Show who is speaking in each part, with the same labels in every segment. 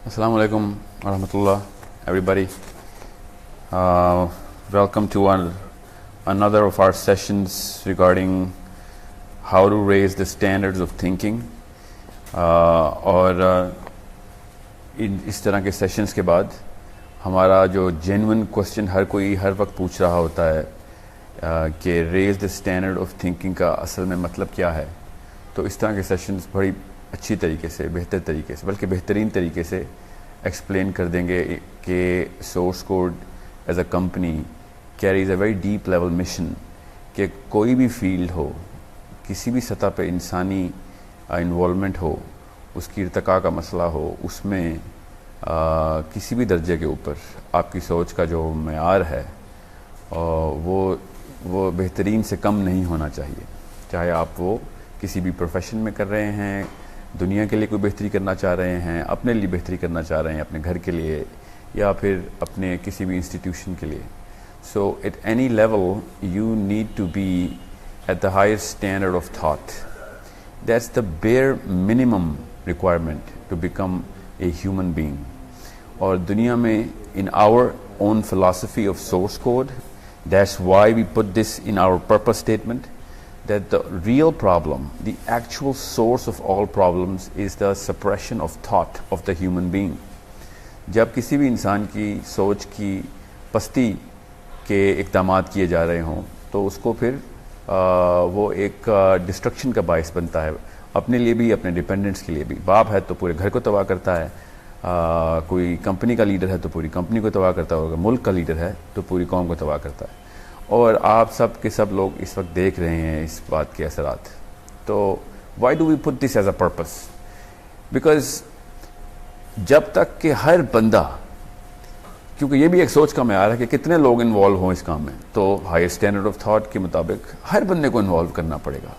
Speaker 1: Assalamu alaikum wa rahmatullah, everybody. Welcome to another of our sessions regarding how to raise the standards of thinking. और इस तरह के sessions के बाद हमारा जो जेन्युइन क्वेश्चन हर कोई हर वक्त पूछ रहा होता है कि raise the standard of thinking का असल में मतलब क्या है, तो इस तरह के सेशंस बड़ी अच्छी तरीके से, बेहतर तरीके से, बल्कि बेहतरीन तरीके से एक्सप्लेन कर देंगे कि source code as a company carries a very deep level mission कि कोई भी फील्ड हो, किसी भी सतह पे इंसानी इन्वॉल्वमेंट हो, उसकी इर्तिका का मसला हो, उसमें किसी भी दर्जे के ऊपर आपकी सोच का जो मेयार है वो बेहतरीन से कम नहीं होना चाहिए। चाहे आप वो किसी भी प्रोफेशन में कर रहे हैं, दुनिया के लिए कोई बेहतरी करना चाह रहे हैं, अपने लिए बेहतरी करना चाह रहे हैं, अपने घर के लिए या फिर अपने किसी भी इंस्टीट्यूशन के लिए। So at any level you need to be at the highest standard of thought. That's the bare minimum requirement to become a human being. और दुनिया में in our own philosophy of source code, that's why we put this in our purpose statement, that the real problem, the actual source of all problems is the suppression of thought of the human being. जब किसी भी इंसान की सोच की पस्ती के इक़दामात किए जा रहे हों तो उसको फिर वो एक डिस्ट्रक्शन का बायस बनता है, अपने लिए भी, अपने डिपेंडेंट्स के लिए भी। बाप है तो पूरे घर को तबाह करता है, कोई कंपनी का लीडर है तो पूरी कंपनी को तबाह करता होगा, मुल्क का लीडर है तो पूरी कौम को तबाह करता है। और आप सब के सब लोग इस वक्त देख रहे हैं इस बात के असरात। तो why do we put this as a purpose? Because जब तक कि हर बंदा, क्योंकि ये भी एक सोच का मेयार है कि कितने लोग इन्वॉल्व हों इस काम में, तो हायर स्टैंडर्ड ऑफ थॉट के मुताबिक हर बंदे को इन्वॉल्व करना पड़ेगा।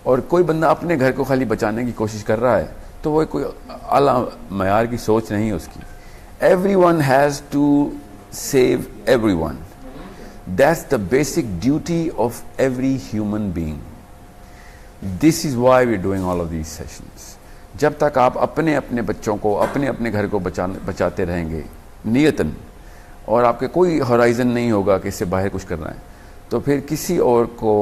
Speaker 1: और कोई बंदा अपने घर को खाली बचाने की कोशिश कर रहा है तो वो कोई आला मयार की सोच नहीं है उसकी। Everyone has to save everyone. That's the basic duty of every human being. This is why we're doing all of these sessions. जब तक आप अपने अपने बच्चों को, अपने अपने घर को बचाते रहेंगे नियतन, और आपके कोई होराइजन नहीं होगा कि इससे बाहर कुछ करना है, तो फिर किसी और को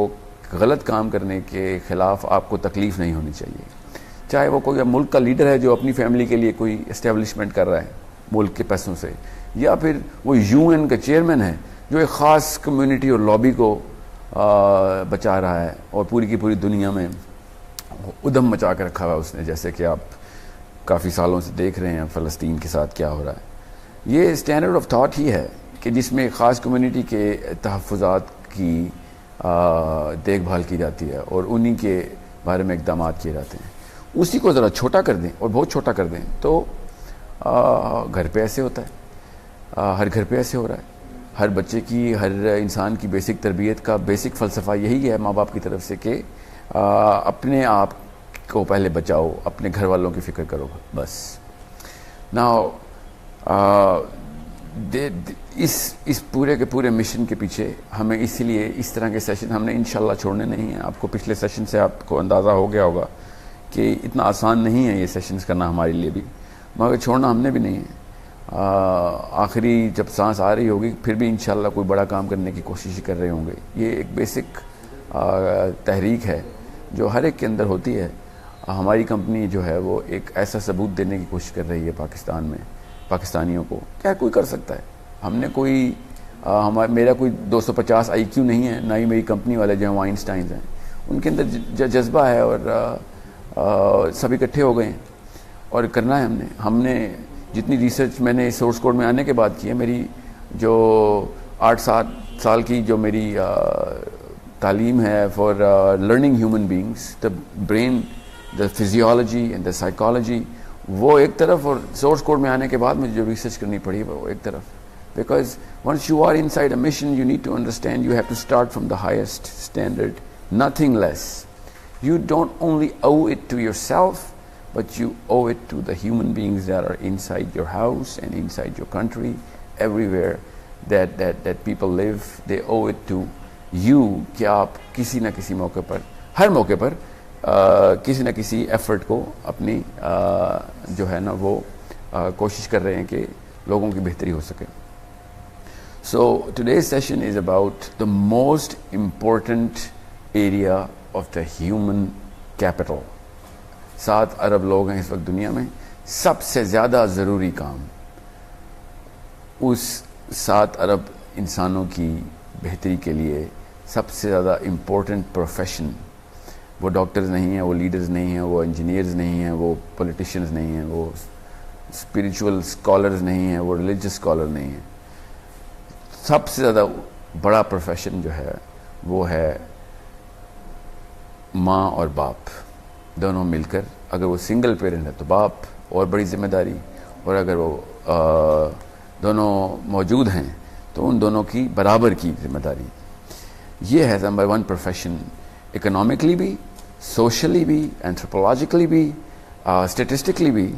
Speaker 1: गलत काम करने के खिलाफ आपको तकलीफ नहीं होनी चाहिए। चाहे वो कोई मुल्क का लीडर है जो अपनी फैमिली के लिए कोई एस्टेब्लिशमेंट कर रहा है मुल्क के पैसों से, या फिर वो यूएन का चेयरमैन है जो एक ख़ास कम्युनिटी और लॉबी को बचा रहा है और पूरी की पूरी दुनिया में उधम मचा के रखा हुआ है उसने, जैसे कि आप काफ़ी सालों से देख रहे हैं फ़लस्तीन के साथ क्या हो रहा है। ये स्टैंडर्ड ऑफ थॉट ही है कि जिसमें एक ख़ास कम्युनिटी के तहफ़्फ़ुज़ात की देखभाल की जाती है और उन्हीं के बारे में इक़दाम किए जाते हैं। उसी को ज़रा छोटा कर दें और बहुत छोटा कर दें तो घर पे ऐसे होता है, हर घर पे ऐसे हो रहा है। हर बच्चे की, हर इंसान की बेसिक तरबियत का बेसिक फ़लसफ़ा यही है माँ बाप की तरफ से कि अपने आप को पहले बचाओ, अपने घर वालों की फ़िक्र करो बस। नाउ इस पूरे के पूरे मिशन के पीछे हमें इसीलिए इस तरह के सेशन हमने इंशाल्लाह छोड़ने नहीं हैं। आपको पिछले सेशन से आपको अंदाज़ा हो गया होगा कि इतना आसान नहीं है ये सेशंस करना हमारे लिए भी, मगर छोड़ना हमने भी नहीं है। आखिरी जब सांस आ रही होगी फिर भी इंशाल्लाह कोई बड़ा काम करने की कोशिश कर रहे होंगे। ये एक बेसिक तहरीक है जो हर एक के अंदर होती है। हमारी कंपनी जो है वो एक ऐसा सबूत देने की कोशिश कर रही है पाकिस्तान में, पाकिस्तानियों को क्या कोई कर सकता है। हमने कोई मेरा कोई 250 IQ नहीं है, ना ही मेरी कंपनी वाले जो हैं आइंस्टाइन हैं, उनके अंदर जज्बा है और सब इकट्ठे हो गए हैं और करना है। हमने जितनी रिसर्च मैंने सोर्स कोड में आने के बाद की है, मेरी जो 8-7 साल की जो मेरी तालीम है for learning human beings, the brain, the physiology and the psychology, वो एक तरफ, और सोर्स कोड में आने के बाद मुझे जो रिसर्च करनी पड़ी वो एक तरफ। Because once you are inside a mission you need to understand you have to start from the highest standard, nothing less. You don't only owe it to yourself, but you owe it to the human beings that are inside your house and inside your country, everywhere that people live. They owe it to you कि आप किसी न किसी मौके पर, हर मौके पर किसी न किसी एफर्ट को अपनी जो है ना वो कोशिश कर रहे हैं कि लोगों की बेहतरी हो सके. So today's session is about the most important area of the human capital. 7 अरब लोग हैं इस वक्त दुनिया में. सबसे ज़्यादा ज़रूरी काम उस 7 अरब इंसानों की बेहतरी के लिए सबसे ज़्यादा इम्पोर्टेंट प्रोफेशन, वो डॉक्टर्स नहीं हैं, वो लीडर्स नहीं हैं, वो इंजीनियर्स नहीं हैं, वो पॉलिटिशियंस नहीं हैं, वो स्पिरिचुअल स्कॉलर्स नहीं हैं, वो रिलीजियस स्कॉलर नहीं हैं. सबसे ज़्यादा बड़ा प्रोफेशन जो है वो है माँ और बाप दोनों मिलकर. अगर वो सिंगल पेरेंट है तो बाप और बड़ी जिम्मेदारी, और अगर वो दोनों मौजूद हैं तो उन दोनों की बराबर की जिम्मेदारी. ये है नंबर 1 प्रोफेशन, इकोनॉमिकली भी, सोशली भी, एंथ्रोपोलॉजिकली भी, स्टेटिस्टिकली भी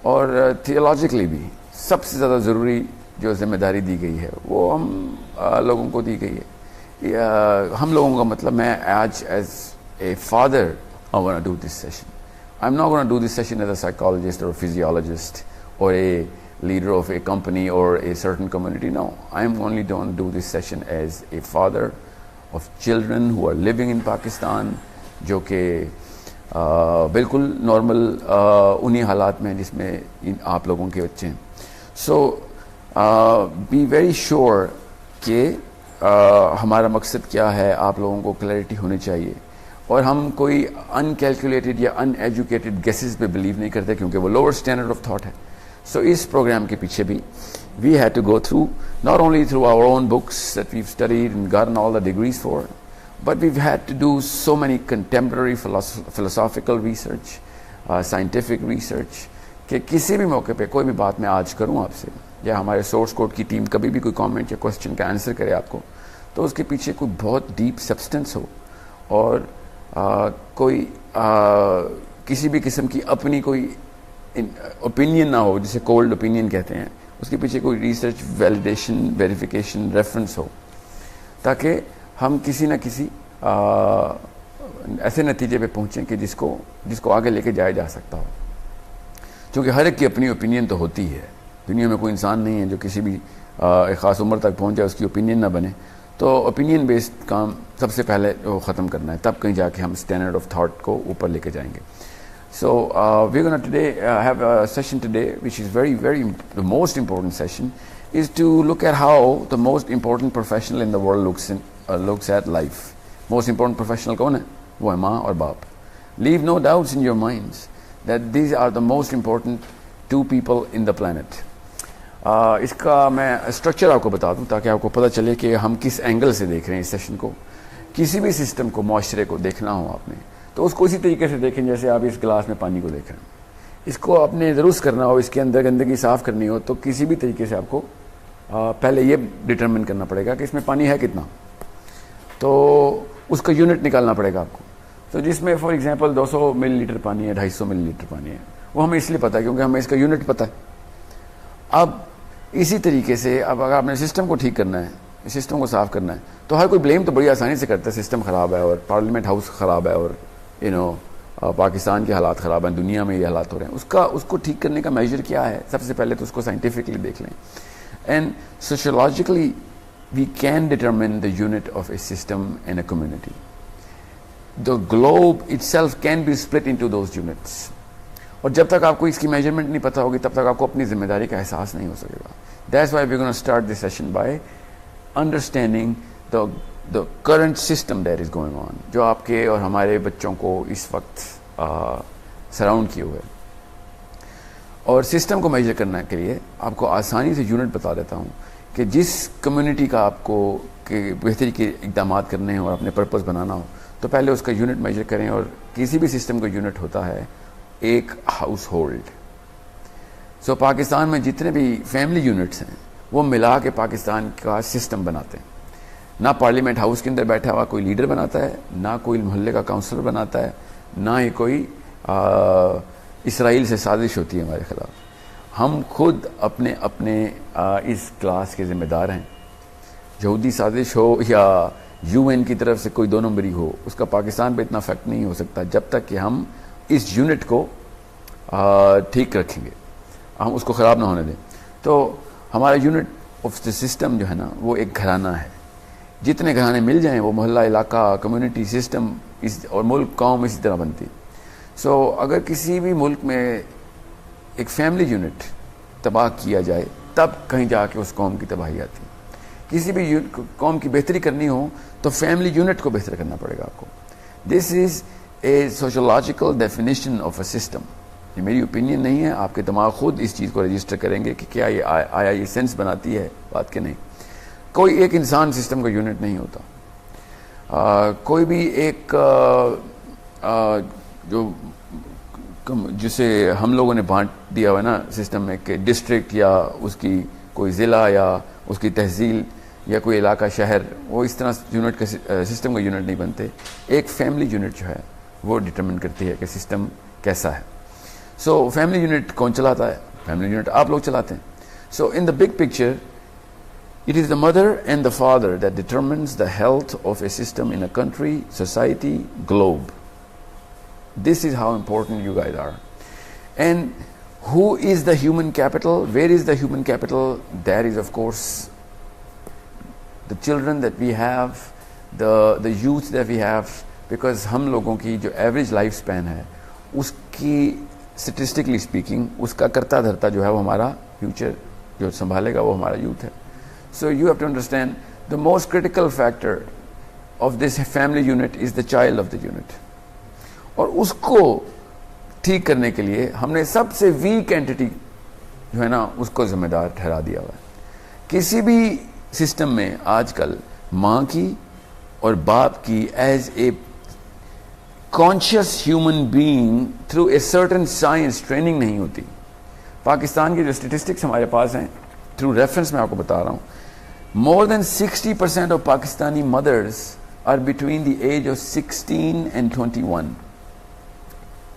Speaker 1: और थियोलॉजिकली भी. सबसे ज़्यादा ज़रूरी जो जिम्मेदारी दी गई है वो हम लोगों को दी गई है. हम लोगों का मतलब, मैं आज as a father I want to do this session. I'm not going to do this session as a psychologist or a physiologist or a leader of a company or a certain community. No, I'm only going to do this session as a father of children who are living in Pakistan, जो कि बिल्कुल normal उन्हीं हालात में जिसमें आप लोगों के बच्चे हैं. So be very sure कि हमारा मकसद क्या है, आप लोगों को क्लैरिटी होनी चाहिए. और हम कोई अनकैलकुलेटेड या अनएजुकेटेड गेसेस पे बिलीव नहीं करते, क्योंकि वो लोअर स्टैंडर्ड ऑफ थॉट है. सो इस प्रोग्राम के पीछे भी we had to go through, not only through our own books that we studied and gotten all the degrees for, but we had to do so many contemporary philosophical research, scientific research, कि किसी भी मौके पे कोई भी बात मैं आज करूँ आपसे, या हमारे सोर्स कोड की टीम कभी भी कोई कमेंट या क्वेश्चन का आंसर करे आपको, तो उसके पीछे कोई बहुत डीप सब्सटेंस हो और कोई किसी भी किस्म की अपनी कोई ओपिनियन ना हो, जिसे कोल्ड ओपिनियन कहते हैं. उसके पीछे कोई रिसर्च, वैलिडेशन, वेरिफिकेशन, रेफरेंस हो, ताकि हम किसी न किसी ऐसे नतीजे पे पहुँचें कि जिसको आगे लेके जाया जा सकता हो. क्योंकि हर एक की अपनी ओपिनियन तो होती है. दुनिया में कोई इंसान नहीं है जो किसी भी एक ख़ास उम्र तक पहुँच जाए उसकी ओपिनियन ना बने. तो ओपिनियन बेस्ड काम सबसे पहले वो ख़त्म करना है, तब कहीं जाके हम स्टैंडर्ड ऑफ थॉट को ऊपर लेके जाएंगे. So we gonna today have a session today which is very very the most important session is to look at how the most important professional in the world looks at life. Most important professional कौन है? वो है माँ और बाप. Leave no doubts in your minds that these are the most important 2 people in the planet. इसका मैं structure आपको बता दूं ताकि आपको पता चले कि हम किस एंगल से देख रहे हैं इस सेशन को. किसी भी सिस्टम को, मुआशरे को देखना हो आपने, तो उसको इसी तरीके से देखें जैसे आप इस गिलास में पानी को देख रहे हैं. इसको आपने दुरुस्त करना हो, इसके अंदर गंदगी साफ़ करनी हो, तो किसी भी तरीके से आपको पहले ये डिटरमिन करना पड़ेगा कि इसमें पानी है कितना, तो उसका यूनिट निकालना पड़ेगा आपको. तो जिसमें फॉर एग्जांपल 200 मिलीलीटर पानी है, 250 मिलीलीटर पानी है, वो हमें इसलिए पता है क्योंकि हमें इसका यूनिट पता है. अब इसी तरीके से अब अगर आपने सिस्टम को ठीक करना है, सिस्टम को साफ़ करना है, तो हर कोई ब्लेम तो बड़ी आसानी से करता है, सिस्टम ख़राब है और पार्लियामेंट हाउस ख़राब है और पाकिस्तान के हालात ख़राब हैं, दुनिया में ये हालात हो रहे हैं. उसको ठीक करने का मेजर क्या है? सबसे पहले तो उसको साइंटिफिकली देख लें. And sociologically we can determine the unit of a system in a community. The globe itself can be split into those units. और जब तक आपको इसकी मेजरमेंट नहीं पता होगी तब तक आपको अपनी जिम्मेदारी का एहसास नहीं हो सकेगा. That's why we gonna start this session by understanding the current system that is going on, जो आपके और हमारे बच्चों को इस वक्त सराउंड किए हुए. और सिस्टम को मेजर करने के लिए आपको आसानी से यूनिट बता देता हूँ कि जिस कम्युनिटी का आपको के बेहतरी के इक़दाम करने हैं और अपने पर्पस बनाना हो, तो पहले उसका यूनिट मेजर करें. और किसी भी सिस्टम का यूनिट होता है एक हाउस होल्ड. सो पाकिस्तान में जितने भी फैमिली यूनिट्स हैं वो मिला के पाकिस्तान का सिस्टम बनाते हैं. ना पार्लियामेंट हाउस के अंदर बैठा हुआ कोई लीडर बनाता है, ना कोई मोहल्ले का काउंसलर बनाता है, ना ही कोई इसराइल से साजिश होती है हमारे खिलाफ. हम खुद अपने अपने इस क्लास के ज़िम्मेदार हैं. यहूदी साजिश हो या UN की तरफ से कोई 2 नंबरी हो, उसका पाकिस्तान पे इतना इफेक्ट नहीं हो सकता जब तक कि हम इस यूनिट को ठीक रखेंगे. हम उसको ख़राब ना होने दें। तो हमारा यूनिट ऑफ द सिस्टम जो है ना वो एक घराना है। जितने घराने मिल जाएं वो मोहल्ला, इलाका, कम्युनिटी, सिस्टम इस और मुल्क, कौम इसी तरह बनती। सो अगर किसी भी मुल्क में एक फैमिली यूनिट तबाह किया जाए तब कहीं जाके उस कौम की तबाही आती है। किसी भी कौम की बेहतरी करनी हो तो फैमिली यूनिट को बेहतर करना पड़ेगा आपको। This is a sociological definition of a system. ये मेरी ओपिनियन नहीं है, आपके दिमाग खुद इस चीज़ को रजिस्टर करेंगे कि क्या ये आया ये सेंस बनाती है बात के नहीं। कोई एक इंसान सिस्टम का यूनिट नहीं होता। कोई भी एक जो जिसे हम लोगों ने बांट दिया हुआ है ना सिस्टम में कि डिस्ट्रिक्ट या उसकी कोई ज़िला या उसकी तहसील या कोई इलाका, शहर, वो इस तरह यूनिट का सिस्टम का यूनिट नहीं बनते। एक फैमिली यूनिट जो है वो डिटरमिन करती है कि सिस्टम कैसा है। सो फैमिली यूनिट कौन चलाता है? फैमिली यूनिट आप लोग चलाते हैं। So in the big picture it is the mother and the father that determines the health of a system in a country, society, globe. This is how important you guys are. And who is the human capital? Where is the human capital? That is of course the children that we have, the youth that we have, because हम लोगों की जो average life span है उसकी statistically speaking उसका करता धरता जो है वो हमारा future जो संभालेगा वो हमारा youth है। So you have to understand the most critical factor of this family unit is the child of the unit. और उसको ठीक करने के लिए हमने सबसे वीक एंटिटी जो है ना उसको जिम्मेदार ठहरा दिया हुआ है। किसी भी सिस्टम में आजकल माँ की और बाप की as a conscious human being through a certain science training नहीं होती। पाकिस्तान की जो स्टेटिस्टिक्स हमारे पास हैं, थ्रू रेफरेंस मैं आपको बता रहा हूँ, more than 60% of Pakistani mothers are between the age of 16 and 21.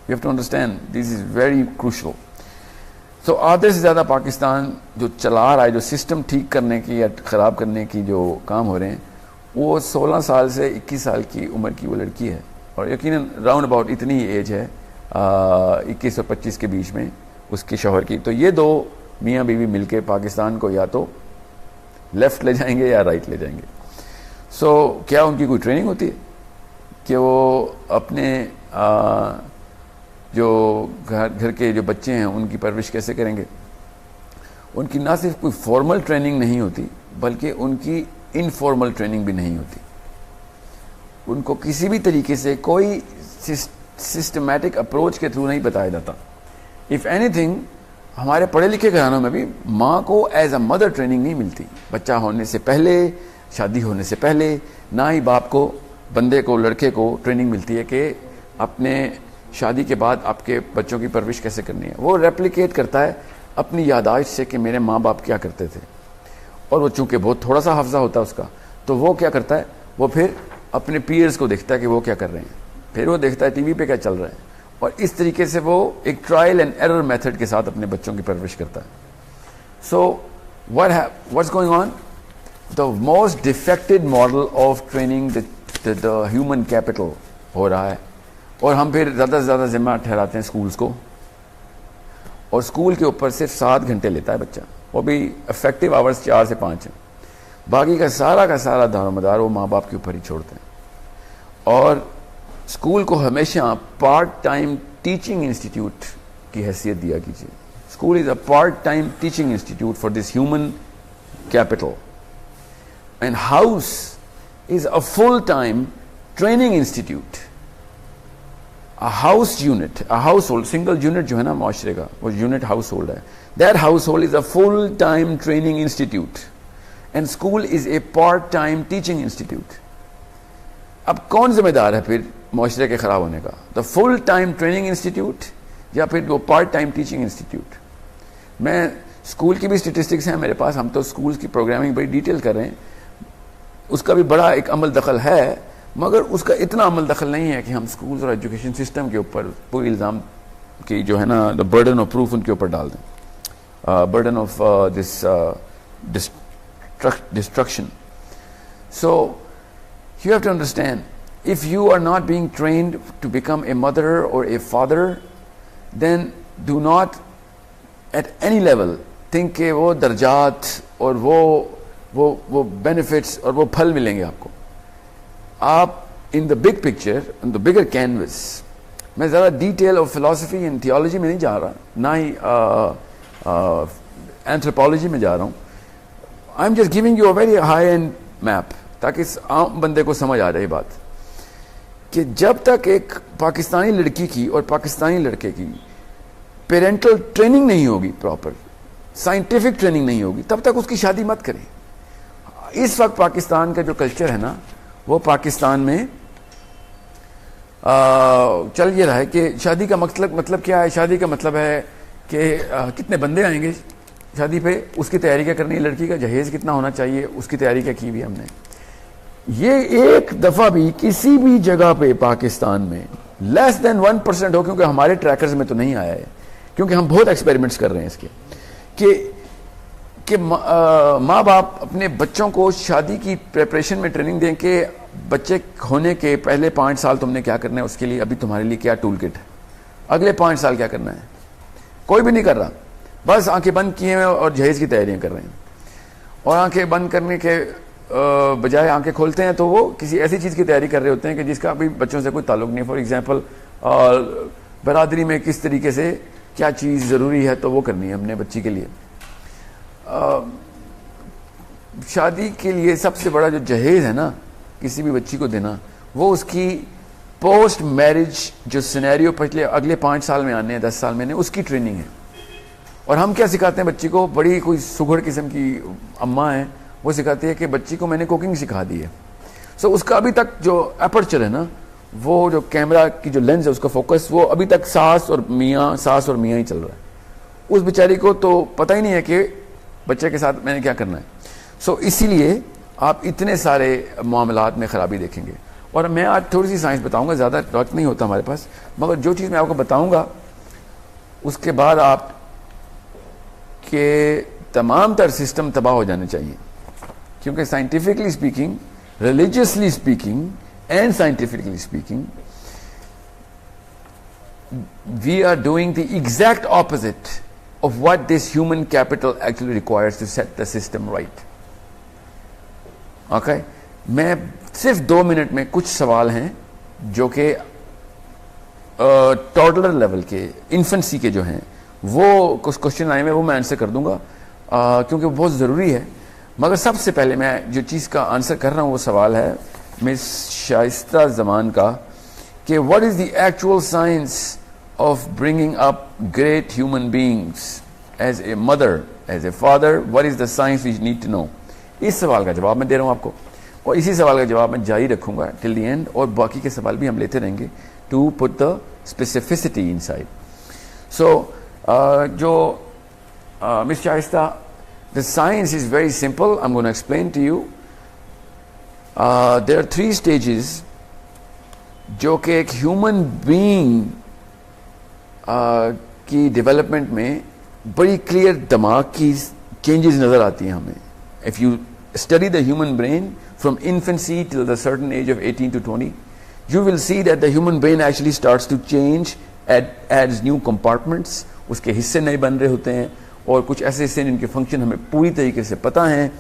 Speaker 1: You have to understand, this is very crucial. So आधे से ज़्यादा पाकिस्तान जो चला रहा है, जो सिस्टम ठीक करने की या ख़राब करने की जो काम हो रहे हैं, वो 16 साल से 21 साल की उम्र की वो लड़की है। और यकीनन राउंड अबाउट इतनी ही एज है 21 और 25 के बीच में उसके शौहर की। तो ये दो मियाँ बीवी मिलके पाकिस्तान को या तो लेफ्ट ले जाएंगे या राइट ले जाएंगे। सो क्या उनकी कोई ट्रेनिंग होती है कि वो अपने जो घर के जो बच्चे हैं उनकी परवरिश कैसे करेंगे? उनकी ना सिर्फ कोई फॉर्मल ट्रेनिंग नहीं होती बल्कि उनकी इनफॉर्मल ट्रेनिंग भी नहीं होती। उनको किसी भी तरीके से कोई सिस्टमैटिक अप्रोच के थ्रू नहीं बताया जाता। इफ़ एनीथिंग हमारे पढ़े लिखे घरानों में भी माँ को एज अ मदर ट्रेनिंग नहीं मिलती। बच्चा होने से पहले, शादी होने से पहले, ना ही बाप को, बंदे को, लड़के को ट्रेनिंग मिलती है कि अपने शादी के बाद आपके बच्चों की परवरिश कैसे करनी है। वो रेप्लिकेट करता है अपनी यादाश्त से कि मेरे माँ बाप क्या करते थे, और वो चूँकि बहुत थोड़ा सा हाफजा होता है उसका, तो वो क्या करता है, वो फिर अपने पीयर्स को देखता है कि वो क्या कर रहे हैं, फिर वो देखता है टीवी पे क्या चल रहा है, और इस तरीके से वो एक ट्रायल एंड एरर मेथड के साथ अपने बच्चों की परवरिश करता है। So what's going on? The most defected model of training the human capital हो रहा है, और हम फिर ज़्यादा से ज़्यादा जिम्मा ठहराते हैं स्कूल्स को, और स्कूल के ऊपर सिर्फ 7 घंटे लेता है बच्चा, वो भी इफेक्टिव आवर्स 4 से 5 हैं। बाकी का सारा दारोमदार वो माँ बाप के ऊपर ही छोड़ते हैं। और स्कूल को हमेशा पार्ट टाइम टीचिंग इंस्टीट्यूट की हैसियत दिया कीजिए। School is a part time teaching institute for this human capital, and house is a full time training institute. A house unit, a house hold, single unit जो है ना माशरे का, वो यूनिट हाउस होल्ड है। That house hold is a full time training institute, and school is a part time teaching institute. अब कौन जिम्मेदार है फिर माशरे के ख़राब होने का? The full time training institute या फिर वो पार्ट टाइम टीचिंग इंस्टीट्यूट? मैं स्कूल की भी स्टेटिस्टिक्स हैं मेरे पास, हम तो स्कूल्स की प्रोग्रामिंग बड़ी डिटेल कर रहे हैं, उसका भी बड़ा एक अमल दखल है, मगर उसका इतना अमल दखल नहीं है कि हम स्कूल्स और एजुकेशन सिस्टम के ऊपर पूरी इल्ज़ाम की जो है ना द बर्डन ऑफ प्रूफ उनके ऊपर डाल दें, burden of this destruction. So you have to understand, if you are not being trained to become a mother or a father, then do not eight any level think के वो दर्जात और वो benefits और वो फल मिलेंगे आपको। आप इन the big picture, in the bigger canvas, मैं ज़्यादा डिटेल और फिलॉसफी एंड थियोलॉजी में नहीं जा रहा, ना ही एंथ्रोपोलॉजी में जा रहा हूँ। I am just giving you a very high and map, ताकि इस आम बंदे को समझ आ जाए बात कि जब तक एक पाकिस्तानी लड़की की और पाकिस्तानी लड़के की पेरेंटल ट्रेनिंग नहीं होगी, प्रॉपर साइंटिफिक ट्रेनिंग नहीं होगी, तब तक उसकी शादी मत करें। इस वक्त पाकिस्तान का जो कल्चर है ना, वो पाकिस्तान में चल ये रहा है कि शादी का मतलब क्या है? शादी का मतलब है कि कितने बंदे आएंगे शादी पे, उसकी तैयारी क्या करनी है, लड़की का जहेज कितना होना चाहिए, उसकी तैयारी क्या की भी हमने। ये एक दफा भी किसी भी जगह पे पाकिस्तान में लेस देन 1% हो, क्योंकि हमारे ट्रैकर्स में तो नहीं आया है, क्योंकि हम बहुत एक्सपेरिमेंट्स कर रहे हैं इसके, कि माँ बाप अपने बच्चों को शादी की प्रिपरेशन में ट्रेनिंग दें कि बच्चे होने के पहले 5 साल तुमने क्या करना है, उसके लिए अभी तुम्हारे लिए क्या टूल किट है, अगले 5 साल क्या करना है। कोई भी नहीं कर रहा, बस आंखें बंद किए हुए और जहेज की तैयारियां कर रहे हैं। और आंखें बंद करने के बजाय आंखें खोलते हैं तो वो किसी ऐसी चीज़ की तैयारी कर रहे होते हैं कि जिसका अभी बच्चों से कोई ताल्लुक नहीं। फॉर एग्जांपल बरादरी में किस तरीके से क्या चीज़ ज़रूरी है तो वो करनी है हमने बच्ची के लिए। शादी के लिए सबसे बड़ा जो जहेज है ना किसी भी बच्ची को देना, वो उसकी पोस्ट मैरिज जो सिनेरियो पिछले अगले 5 साल में आने हैं, 10 साल में आने, उसकी ट्रेनिंग है। और हम क्या सिखाते हैं बच्ची को, बड़ी कोई सुघड़ किस्म की अम्मा है, वो सिखाती है कि बच्ची को मैंने कुकिंग सिखा दी है। सो उसका अभी तक जो अपर्चर है ना, वो जो कैमरा की जो लेंस है उसका फोकस, वो अभी तक सास और मियाँ ही चल रहा है। उस बेचारी को तो पता ही नहीं है कि बच्चे के साथ मैंने क्या करना है। सो इसीलिए आप इतने सारे मामलात में खराबी देखेंगे। और मैं आज थोड़ी सी साइंस बताऊंगा, ज़्यादा वक्त नहीं होता हमारे पास, मगर जो चीज़ मैं आपको बताऊंगा उसके बाद आप के तमाम तर सिस्टम तबाह हो जाने चाहिए। क्योंकि scientifically speaking, religiously speaking and scientifically speaking, we are doing the exact opposite of what this human capital actually requires to set the system right. Okay? मैं सिर्फ 2 मिनट में कुछ सवाल हैं जो कि टॉडलर लेवल के, इन्फेंसी के जो हैं, वो कुछ क्वेश्चन आए हुए वो मैं आंसर कर दूंगा क्योंकि वो बहुत ज़रूरी है। मगर सबसे पहले मैं जो चीज़ का आंसर कर रहा हूँ वो सवाल है मिस शाइस्ता जमान का कि what is the actual science of bringing up great human beings as a mother, as a father, what is the science we need to know? इस सवाल का जवाब मैं दे रहा हूँ आपको, और इसी सवाल का जवाब मैं जारी रखूंगा till the end, और बाकी के सवाल भी हम लेते रहेंगे to put the specificity inside. So जो Miss Shaista, the science is very simple. I'm going to explain to you. There are 3 stages जो कि एक ह्यूमन बीइंग की डेवलपमेंट में बड़ी क्लियर दिमाग की चेंजेस नज़र आती हैं हमें। If you study the human brain from infancy till the certain age of 18 to 20, you will see that the human brain actually starts to change, adds new compartments, उसके हिस्से नए बन रहे होते हैं, और कुछ ऐसे हिस्से जिनके फंक्शन हमें पूरी तरीके से पता हैं,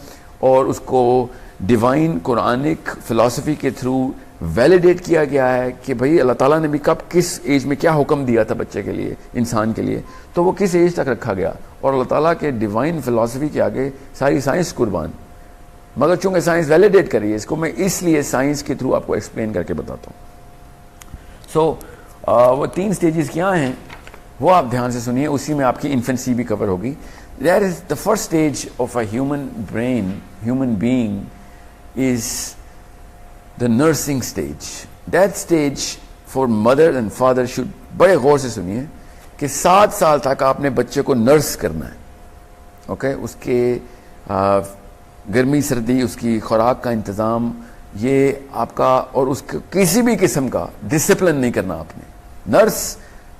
Speaker 1: और उसको डिवाइन कुरानिक फिलॉसफी के थ्रू वैलिडेट किया गया है कि भाई अल्लाह ताला ने भी कब किस एज में क्या हुक्म दिया था बच्चे के लिए, इंसान के लिए, तो वो किस एज तक रखा गया, और अल्लाह ताला के डिवाइन फिलॉसफी के आगे सारी साइंस कुर्बान। मगर चूंकि साइंस वैलिडेट करी है इसको, मैं इसलिए साइंस के थ्रू आपको एक्सप्लेन करके बताता हूँ। सो वो 3 स्टेजेस क्या हैं वो आप ध्यान से सुनिए, उसी में आपकी इन्फेंसी भी कवर होगी। That is the first stage of a human brain, human being is the nursing stage. That stage for mother and father should, बड़े गौर से सुनिए, कि 7 साल तक आपने बच्चे को नर्स करना है। ओके? उसके गर्मी सर्दी, उसकी खुराक का इंतज़ाम, ये आपका, और उसके किसी भी किस्म का डिसिप्लिन नहीं करना आपने। नर्स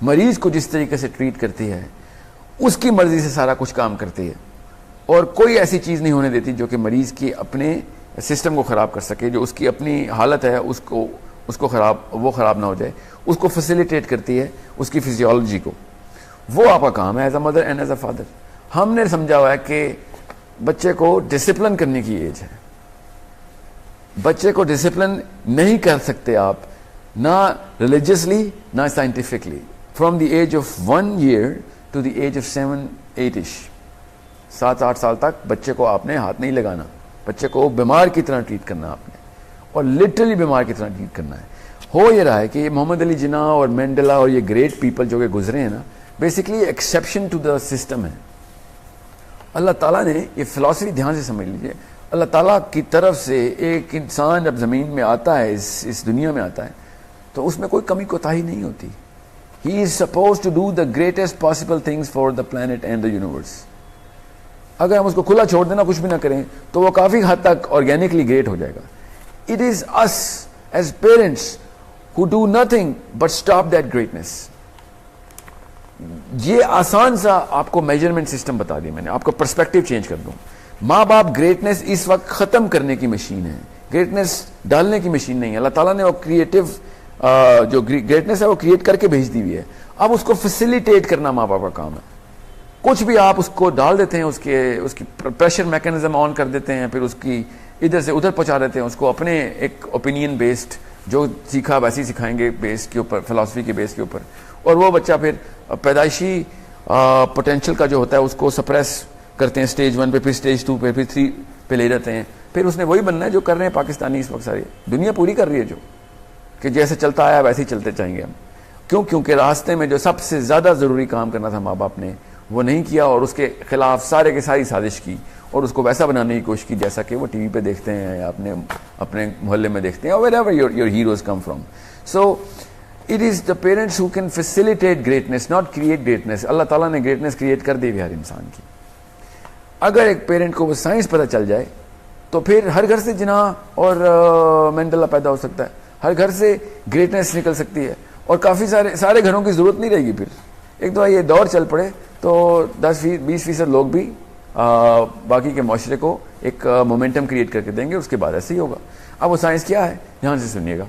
Speaker 1: मरीज को जिस तरीके से ट्रीट करती है उसकी मर्जी से सारा कुछ काम करती है, और कोई ऐसी चीज़ नहीं होने देती जो कि मरीज की अपने सिस्टम को ख़राब कर सके, जो उसकी अपनी हालत है उसको ख़राब ना हो जाए, उसको फैसिलिटेट करती है उसकी फिजियोलॉजी को। वो आपका काम है as a mother and as a father. हमने समझा हुआ है कि बच्चे को डिसिप्लिन करने की एज है, बच्चे को डिसिप्लिन नहीं कर सकते आप ना रिलीजियसली ना scientifically. From the age of 1 year to the age of 7-8 7-8 साल तक बच्चे को आपने हाथ नहीं लगाना, बच्चे को बीमार की तरह ट्रीट करना आपने, और लिटरली बीमार की तरह ट्रीट करना है। हो ये रहा है कि मोहम्मद अली जिन्ना और मंडेला और ये ग्रेट पीपल जो कि गुजरे हैं ना, basically exception to the system है। अल्लाह ताला ने ये फिलॉसफी ध्यान से समझ लीजिए, अल्लाह ताला की तरफ से एक इंसान जब ज़मीन में आता है, इस दुनिया में आता है, तो उसमें कोई कमी कोताही नहीं होती। He is suppose to do the greatest possible things for the planet and the universe. अगर हम उसको खुला छोड़ देना, कुछ भी ना करें, तो वो काफ़ी हद तक ऑर्गेनिकली ग्रेट हो जाएगा। It is us as parents who do nothing but stop that greatness. ये आसान सा आपको मेजरमेंट सिस्टम बता दिया मैंने, आपको पर्सपेक्टिव चेंज कर दूं। माँ बाप ग्रेटनेस इस वक्त खत्म करने की मशीन है, ग्रेटनेस डालने की मशीन नहीं है। अल्लाह ताला ने वो क्रिएटिव जो ग्रेटनेस है वो क्रिएट करके भेज दी हुई है, अब उसको फैसिलिटेट करना माँ बाप का काम है। कुछ भी आप उसको डाल देते हैं, उसकी प्रेशर मैकेनिज्म ऑन कर देते हैं, फिर उसकी इधर से उधर पहुंचा देते हैं, उसको अपने एक ओपिनियन बेस्ड जो सीखा वैसे ही सिखाएंगे बेस के ऊपर, फिलॉसफी के बेस के ऊपर, और वो बच्चा फिर पैदाइशी पोटेंशियल का जो होता है उसको सप्रेस करते हैं स्टेज 1 पे, फिर स्टेज 2 पे, फिर 3 पे ले जाते हैं। फिर उसने वही बनना है जो कर रहे हैं पाकिस्तानी इस वक्त, सारी दुनिया पूरी कर रही है, जो कि जैसे चलता आया वैसे ही चलते जाएंगे हम। क्यों? क्योंकि रास्ते में जो सबसे ज़्यादा ज़रूरी काम करना था माँ बाप ने वो नहीं किया, और उसके खिलाफ सारे के सारी साजिश की, और उसको वैसा बनाने की कोशिश की जैसा कि वो टीवी पे देखते हैं या अपने मोहल्ले में देखते हैं, wherever your heroes come from. So it is the parents who can facilitate greatness, not create greatness. अल्लाह ताला ने greatness create कर दी है हर इंसान की। अगर एक पेरेंट को वो साइंस पता चल जाए तो फिर हर घर से जिना और मंडेला पैदा हो सकता है, हर घर से ग्रेटनेस निकल सकती है, और काफ़ी सारे घरों की ज़रूरत नहीं रहेगी। फिर एक दो ये दौर चल पड़े तो 10-20% लोग भी बाकी के माशरे को एक मोमेंटम क्रिएट करके देंगे, उसके बाद ऐसे ही होगा। अब वो साइंस क्या है, ध्यान से सुनिएगा।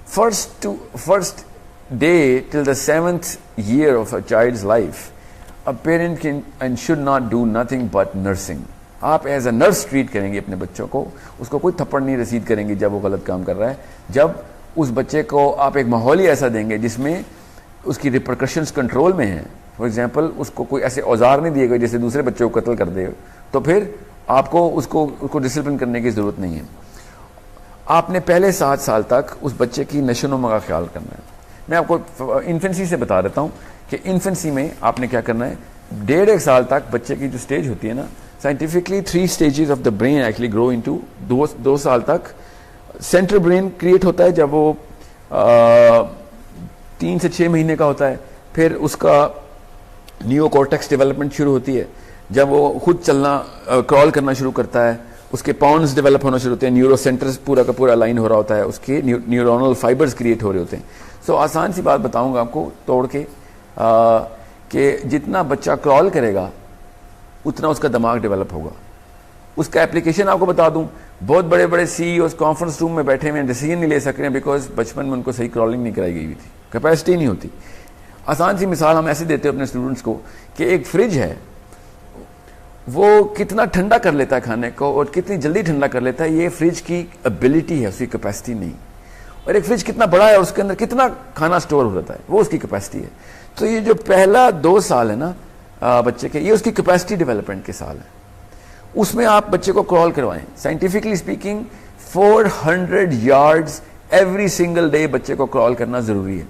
Speaker 1: First day till the 7th year of a child's life, a parent can and should not do nothing but nursing. आप एज अ नर्स ट्रीट करेंगे अपने बच्चों को, उसको कोई थप्पड़ नहीं रसीद करेंगे जब वो गलत काम कर रहा है। जब उस बच्चे को आप एक माहौल ही ऐसा देंगे जिसमें उसकी रिपरकशंस कंट्रोल में हैं, फॉर एग्जाम्पल उसको कोई ऐसे औजार नहीं दिए गए जैसे दूसरे बच्चे को कत्ल कर दे, तो फिर आपको उसको डिसिप्लिन करने की ज़रूरत नहीं है। आपने पहले 7 साल तक उस बच्चे की नशोनुमा का ख्याल करना है। मैं आपको इन्फेंसी से बता देता हूँ कि इन्फेंसी में आपने क्या करना है। 1.5 साल तक बच्चे की जो स्टेज होती है ना, scientifically 3 stages of the brain actually grow into 2 साल तक सेंट्रल ब्रेन क्रिएट होता है जब वो 3 से 6 महीने का होता है। फिर उसका नियोकॉर्टेक्स डेवलपमेंट शुरू होती है जब वो खुद चलना क्रॉल करना शुरू करता है, उसके पॉन्स डेवलप होना शुरू होते हैं, न्यूरो सेंटर्स पूरा का पूरा लाइन हो रहा होता है, उसके न्यूरोनल फाइबर्स क्रिएट हो रहे होते हैं। सो आसान सी बात बताऊंगा आपको तोड़ के कि जितना बच्चा क्रॉल करेगा उतना उसका दिमाग डेवलप होगा। उसका एप्लीकेशन आपको बता दूं, बहुत बड़े बड़े सीईओ कॉन्फ्रेंस रूम में बैठे हुए डिसीजन नहीं ले सक रहे हैं बिकॉज बचपन में उनको सही क्रॉलिंग नहीं कराई गई हुई थी, कैपेसिटी नहीं होती। आसान सी मिसाल हम ऐसे देते हैं अपने स्टूडेंट्स को कि एक फ्रिज है, वो कितना ठंडा कर लेता है खाने को और कितनी जल्दी ठंडा कर लेता है, ये फ्रिज की एबिलिटी है, उसकी कैपेसिटी नहीं। और एक फ्रिज कितना बड़ा है और उसके अंदर कितना खाना स्टोर हो जाता है, वो उसकी कैपेसिटी है। तो ये जो पहला 2 साल है ना बच्चे के, ये उसकी कैपेसिटी डेवलपमेंट के साल है। उसमें आप बच्चे को क्रॉल करवाएं। Scientifically speaking 400 yards every single day बच्चे को क्रॉल करना जरूरी है,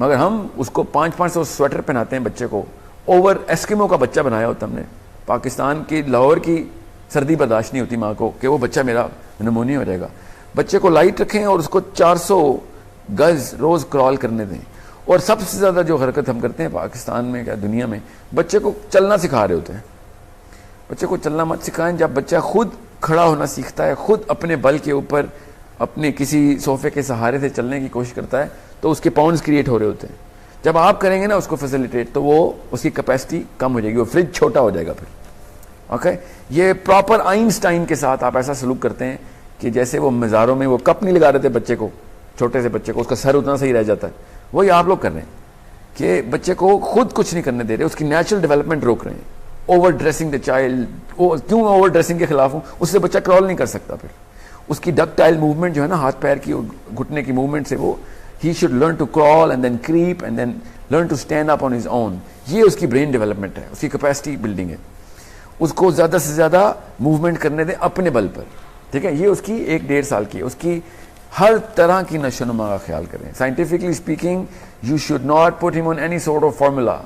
Speaker 1: मगर हम उसको 500 स्वेटर पहनाते हैं बच्चे को। ओवर एस्किमो का बच्चा बनाया होता हमने। पाकिस्तान की लाहौर की सर्दी बर्दाश्त नहीं होती माँ को कि वो बच्चा मेरा निमोनिया हो जाएगा। बच्चे को लाइट रखें और उसको 400 गज रोज क्रॉल करने दें। और सबसे ज्यादा जो हरकत हम करते हैं पाकिस्तान में क्या दुनिया में, बच्चे को चलना सिखा रहे होते हैं। बच्चे को चलना मत सिखाएं। जब बच्चा खुद खड़ा होना सीखता है, खुद अपने बल के ऊपर अपने किसी सोफे के सहारे से चलने की कोशिश करता है, तो उसके पाउंड्स क्रिएट हो रहे होते हैं। जब आप करेंगे ना उसको फैसिलिटेट, तो वो उसकी कैपेसिटी कम हो जाएगी, वो फ्रिज छोटा हो जाएगा फिर। ओके, ये प्रॉपर आइंस्टाइन के साथ आप ऐसा सलूक करते हैं कि जैसे वो मज़ारों में वो कप नहीं लगा रहे थे बच्चे को, छोटे से बच्चे को, उसका सर उतना सही रह जाता है, वही आप लोग कर रहे हैं कि बच्चे को खुद कुछ नहीं करने दे रहे, उसकी नेचुरल डेवलपमेंट रोक रहे हैं। ओवर ड्रेसिंग द चाइल्ड, क्यों ओवर ड्रेसिंग के खिलाफ हूँ? उससे बच्चा क्रॉल नहीं कर सकता, फिर उसकी डक्टाइल मूवमेंट जो है ना, हाथ पैर की घुटने की मूवमेंट से वो he should learn to crawl and then creep and then learn to stand up on his own. ये उसकी ब्रेन डेवलपमेंट है, उसकी कैपेसिटी बिल्डिंग है। उसको ज्यादा से ज्यादा मूवमेंट करने दें अपने बल पर, ठीक है। ये उसकी 1-1.5 साल की है। उसकी हर तरह की नशोनुमा का ख्याल करें। Scientifically speaking you should not put him on any sort of formula.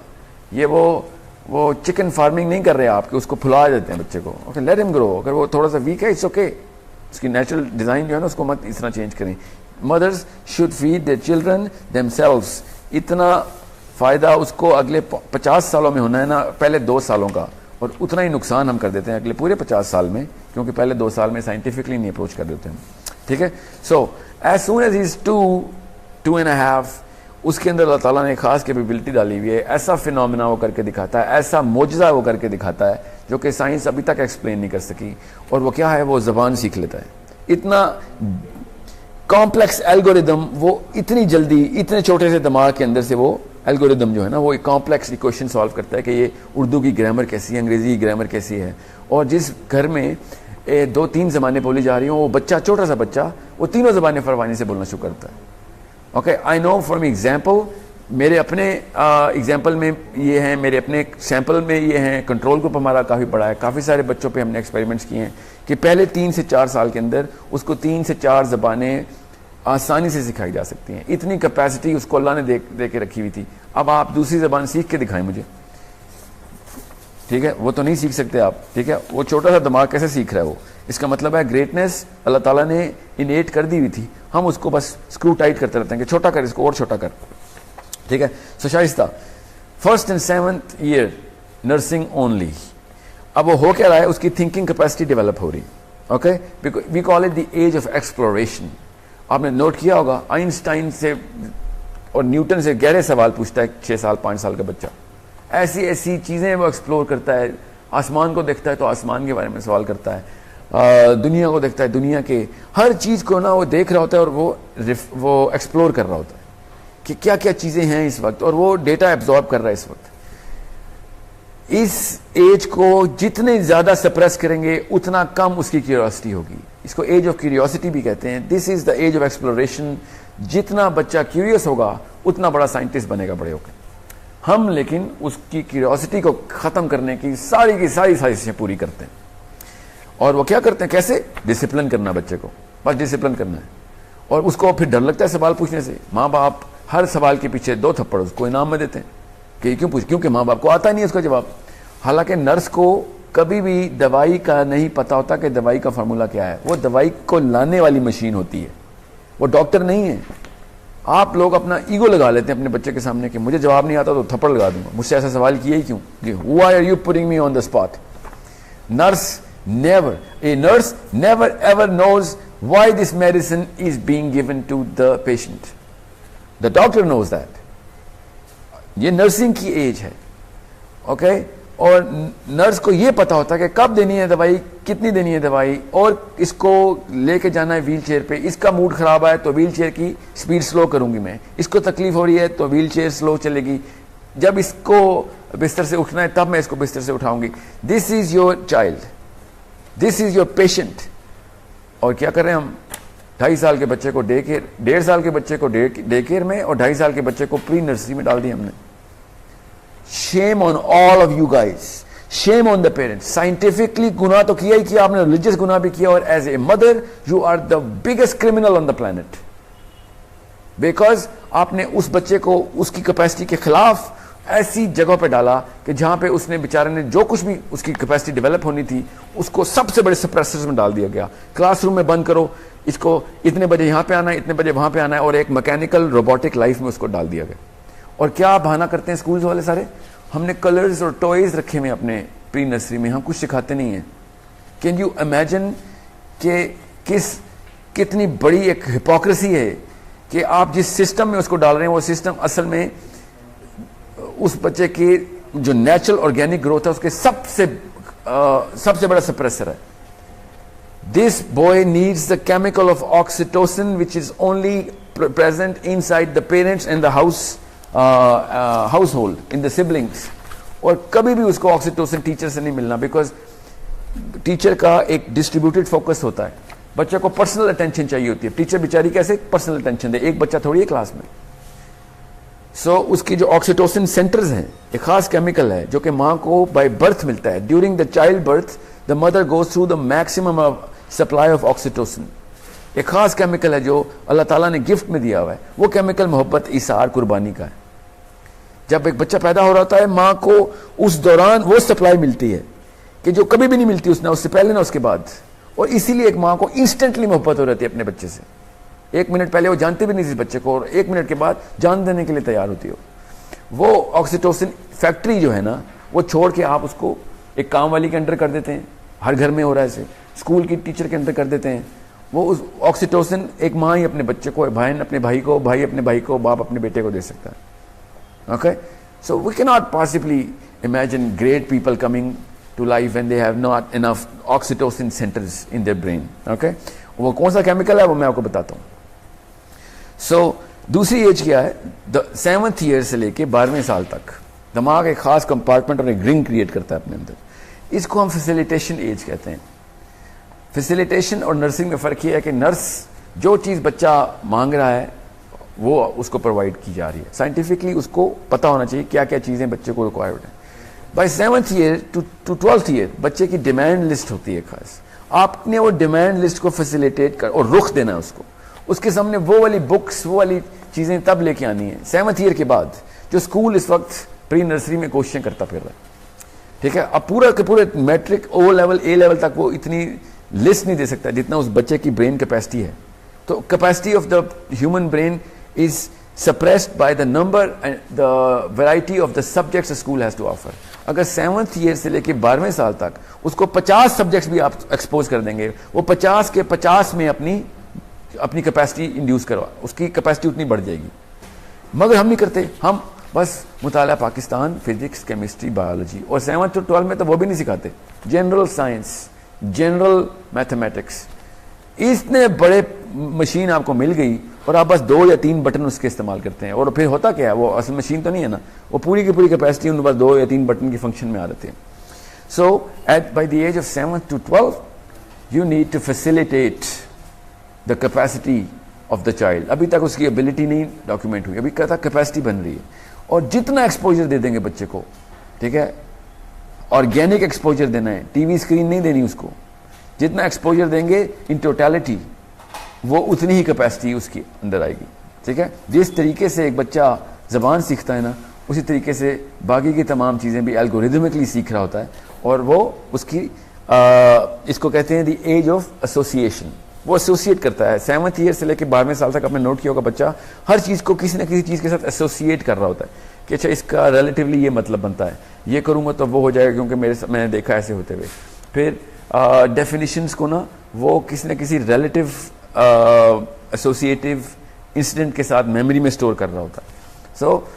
Speaker 1: ये वो चिकन फार्मिंग नहीं कर रहे आपके, उसको फुला देते हैं बच्चे को। Okay, let him grow. अगर वो थोड़ा सा वीक है, इट्स ओके। उसकी नेचुरल डिजाइन जो है ना, उसको मत इस तरह चेंज करें। Mothers should feed their children themselves. इतना फायदा उसको अगले 50 सालों में होना है ना, पहले 2 सालों का, और उतना ही नुकसान हम कर देते हैं अगले पूरे 50 साल में, क्योंकि पहले 2 साल में साइंटिफिकली नहीं अप्रोच कर देते हैं, ठीक है। So as soon as is 2.5, उसके अंदर अल्लाह ताला ने खास कैपेबिलिटी डाली हुई है। ऐसा फिनोमिना वो करके दिखाता है, ऐसा मोजज़ा वो करके दिखाता है जो कि साइंस अभी तक एक्सप्लेन नहीं कर सकी। और वो क्या है? वो ज़बान सीख लेता है। इतना कॉम्प्लेक्स एल्गोरिदम वो इतनी जल्दी, इतने छोटे से दिमाग के अंदर से वो एल्गोरिदम जो है ना, वो एक कॉम्प्लेक्स इक्वेशन सॉल्व करता है कि ये उर्दू की ग्रामर कैसी है, अंग्रेजी की ग्रामर कैसी है। और जिस घर में 2-3 ज़बानें बोली जा रही हो, वो बच्चा, छोटा सा बच्चा, वो तीनों ज़बानें फरवानी से बोलना शुरू करता है। Okay, I know from example, मेरे अपने एग्जाम्पल में ये हैं, मेरे अपने सैंपल में ये हैं। कंट्रोल ग्रुप हमारा काफ़ी बड़ा है, काफ़ी सारे बच्चों पे हमने एक्सपेरिमेंट्स किए हैं कि पहले 3 से 4 साल के अंदर उसको 3 से 4 ज़बानें आसानी से सिखाई जा सकती हैं। इतनी कैपेसिटी उसको अल्लाह ने दे के रखी हुई थी। अब आप दूसरी ज़बान सीख के दिखाएं मुझे, ठीक है। वो तो नहीं सीख सकते आप, ठीक है। वो छोटा सा दिमाग कैसे सीख रहा है वो? इसका मतलब है ग्रेटनेस अल्लाह ताला ने इनेट कर दी हुई थी, हम उसको बस स्क्रू टाइट करते रहते हैं कि छोटा कर, इसको और छोटा कर, ठीक है। So Shaista, 1st and 7th year nursing only. अब वो हो क्या रहा है? उसकी थिंकिंग कैपेसिटी डेवलप हो रही, okay. We call it the age of exploration. आपने नोट किया होगा, आइंस्टाइन से और न्यूटन से गहरे सवाल पूछता है 6 साल 5 साल का बच्चा। ऐसी ऐसी चीज़ें वो एक्सप्लोर करता है। आसमान को देखता है तो आसमान के बारे में सवाल करता है, दुनिया को देखता है, दुनिया के हर चीज़ को ना वो देख रहा होता है और वो एक्सप्लोर कर रहा होता है कि क्या क्या चीज़ें हैं इस वक्त, और वो डेटा एब्जॉर्ब कर रहा है इस वक्त। इस एज को जितने ज़्यादा सप्रेस करेंगे उतना कम उसकी क्यूरियोसिटी होगी। इसको एज ऑफ क्यूरियोसिटी भी कहते हैं। This is the age of exploration. जितना बच्चा क्यूरियस होगा उतना बड़ा साइंटिस्ट बनेगा बड़े होकर। हम लेकिन उसकी क्यूरियोसिटी को खत्म करने की सारी साजिशें पूरी करते हैं। और वो क्या करते हैं? कैसे? डिसिप्लिन करना बच्चे को, बस डिसिप्लिन करना है। और उसको फिर डर लगता है सवाल पूछने से। माँ बाप हर सवाल के पीछे 2 थप्पड़ उसको इनाम में देते हैं कि क्यों पूछ, क्योंकि माँ बाप को आता नहीं है उसका जवाब। हालांकि नर्स को कभी भी दवाई का नहीं पता होता कि दवाई का फार्मूला क्या है। वो दवाई को लाने वाली मशीन होती है, वो डॉक्टर नहीं है। आप लोग अपना ईगो लगा लेते हैं अपने बच्चे के सामने कि मुझे जवाब नहीं आता तो थप्पड़ लगा दूंगा, मुझसे ऐसा सवाल किया ही क्यों? Why are you putting me on the spot? Nurse never ever knows why this medicine is being given to the patient. The doctor knows that. ये नर्सिंग की एज है, ओके। और नर्स को ये पता होता है कि कब देनी है दवाई, कितनी देनी है दवाई, और इसको लेके जाना है व्हील चेयर पे। इसका मूड खराब है तो व्हील चेयर की स्पीड स्लो करूंगी मैं, इसको तकलीफ हो रही है तो व्हील चेयर स्लो चलेगी, जब इसको बिस्तर से उठना है तब मैं इसको बिस्तर से उठाऊंगी। This is your child, this is your patient. और क्या करें हम? 2.5 साल के बच्चे को डे केयर, 1.5 साल के बच्चे को डे केयर में, और 2.5 साल के बच्चे को प्री नर्सरी में डाल दिया हमने। Shame on all of you guys, shame on the parents. Scientifically गुनाह तो किया ही किया आपने, रिलीजियस गुनाह भी किया, और as a mother you are the biggest criminal on the planet, because आपने उस बच्चे को उसकी कैपेसिटी के खिलाफ ऐसी जगह पे डाला कि जहां पे उसने बेचारे ने जो कुछ भी उसकी कैपेसिटी डेवलप होनी थी उसको सबसे बड़े सप्रेसर्स में डाल दिया गया। क्लासरूम में बंद करो, इसको इतने बजे यहां पे आना है, इतने बजे वहां पे आना है, और एक मैकेनिकल रोबोटिक लाइफ में उसको डाल दिया गया। और क्या बहाना करते हैं स्कूल्स वाले सारे? हमने कलर्स और टॉयज रखे हुए अपने प्री नर्सरी में, हम कुछ सिखाते नहीं है। कैन यू इमेजिन कि कितनी बड़ी एक हिपोक्रेसी है कि आप जिस सिस्टम में उसको डाल रहे हैं वो सिस्टम असल में उस बच्चे की जो नेचुरल ऑर्गेनिक ग्रोथ है उसके सबसे बड़ा सप्रेसर है। This boy needs the chemical of oxytocin which is only present inside the parents and the house house hold, in the siblings, और कभी भी उसको ऑक्सीटोसिन टीचर से नहीं मिलना, बिकॉज टीचर का एक डिस्ट्रीब्यूटेड फोकस होता है, बच्चे को पर्सनल अटेंशन चाहिए होती है। टीचर बेचारी कैसे पर्सनल अटेंशन दे, एक बच्चा थोड़ी है क्लास में। सो उसकी जो ऑक्सीटोसिन सेंटर्स हैं, एक खास केमिकल है जो कि माँ को बाय बर्थ मिलता है। During the child birth the mother goes through the maximum of supply of oxytocin. एक खास केमिकल है जो अल्लाह ताला ने गिफ्ट में दिया हुआ है। वो केमिकल मोहब्बत, इसार, कुर्बानी का है। जब एक बच्चा पैदा हो रहा होता है, माँ को उस दौरान वो सप्लाई मिलती है कि जो कभी भी नहीं मिलती उसने, उससे पहले ना उसके बाद। और इसीलिए एक माँ को इंस्टेंटली मोहब्बत हो रहती है अपने बच्चे से। 1 मिनट पहले वो जानती भी नहीं थी बच्चे को, और 1 मिनट के बाद जान देने के लिए तैयार होती हो। वो ऑक्सीटोसिन फैक्ट्री जो है ना, वो छोड़ के आप उसको एक काम वाली के अंडर कर देते हैं। हर घर में हो रहा है ऐसे, स्कूल की टीचर के अंडर कर देते हैं। वो उस ऑक्सीटोसिन एक माँ ही अपने बच्चे को, बहन अपने भाई को, भाई अपने भाई को, बाप अपने बेटे को दे सकता है। Okay, so we can not possibly imagine great people coming to life when they have not enough oxytocin centers in their brain. Okay, वो कौन सा केमिकल है वो मैं आपको बताता हूँ। So दूसरी एज क्या है, 7th ईयर से लेके 12वें साल तक दिमाग एक खास कंपार्टमेंट और एक रिंग क्रिएट करता है अपने अंदर। इसको हम फैसिलिटेशन एज कहते हैं। फैसिलिटेशन और नर्सिंग में फर्क ये है कि नर्स जो चीज़ बच्चा मांग रहा है वो उसको प्रोवाइड की जा रही है। साइंटिफिकली उसको पता होना चाहिए क्या क्या चीज़ें बच्चे को रिक्वायर्ड है। Bye 7th year to 12th year बच्चे की डिमांड लिस्ट होती है खास। आपने वो डिमांड लिस्ट को फैसिलिटेट कर और रुख देना है उसको। उसके सामने वो वाली बुक्स, वो वाली चीज़ें तब लेके आनी है 7th ईयर के बाद, जो स्कूल इस वक्त प्री नर्सरी में कोशिशें करता फिर रहा है। ठीक है, अब पूरा के पूरे मैट्रिक, ओ लेवल, ए लेवल तक वो इतनी लिस्ट नहीं दे सकता जितना उस बच्चे की ब्रेन कैपेसिटी है। तो capacity of the human brain is suppressed by the number and the variety of the subjects a school has to offer. अगर 7th ईयर से लेके 12वें साल तक उसको 50 सब्जेक्ट्स भी आप एक्सपोज कर देंगे, वो 50 के 50 में अपनी कैपेसिटी इंड्यूस करवा, उसकी कैपेसिटी उतनी बढ़ जाएगी। मगर हम नहीं करते, हम बस मुताला पाकिस्तान, फिजिक्स, केमिस्ट्री, बायोलॉजी, और 7th to 12 में तो वो भी नहीं सिखाते। जनरल साइंस, जनरल मैथमेटिक्स, इतने बड़े मशीन आपको मिल गई और आप बस 2 या 3 बटन उसके इस्तेमाल करते हैं। और फिर होता क्या है, वो असल मशीन तो नहीं है ना, वो पूरी की पूरी कैपेसिटी उन बस 2 या 3 बटन की फंक्शन में आ जाती है। So at by the age of 7th to 12 you need to facilitate the capacity of the child. अभी तक उसकी एबिलिटी नहीं डॉक्यूमेंट हुई, अभी कहता कैपेसिटी बन रही है। और जितना एक्सपोजर दे देंगे बच्चे को, ठीक है, ऑर्गेनिक एक्सपोजर देना है, टीवी स्क्रीन नहीं देनी उसको। जितना एक्सपोजर देंगे इन टोटलिटी, वो उतनी ही कैपेसिटी उसकी अंदर आएगी। ठीक है, जिस तरीके से एक बच्चा ज़बान सीखता है ना, उसी तरीके से बाकी की तमाम चीज़ें भी एल्गोरिदमिकली सीख रहा होता है। और वो उसकी इसको कहते हैं द एज ऑफ एसोसिएशन। वो एसोसिएट करता है। 7th ईयर से लेकर 12वें साल तक आपने नोट किया होगा, बच्चा हर चीज़ को किसी न किसी चीज़ के साथ एसोसिएट कर रहा होता है कि अच्छा इसका रिलेटिवली ये मतलब बनता है, ये करूँगा तो वो हो जाएगा क्योंकि मैंने देखा ऐसे होते हुए। फिर डेफिनेशंस को ना वो किसी न किसी रिलेटिव एसोसिएटिव इंसिडेंट के साथ मेमोरी में स्टोर कर रहा होता है। सो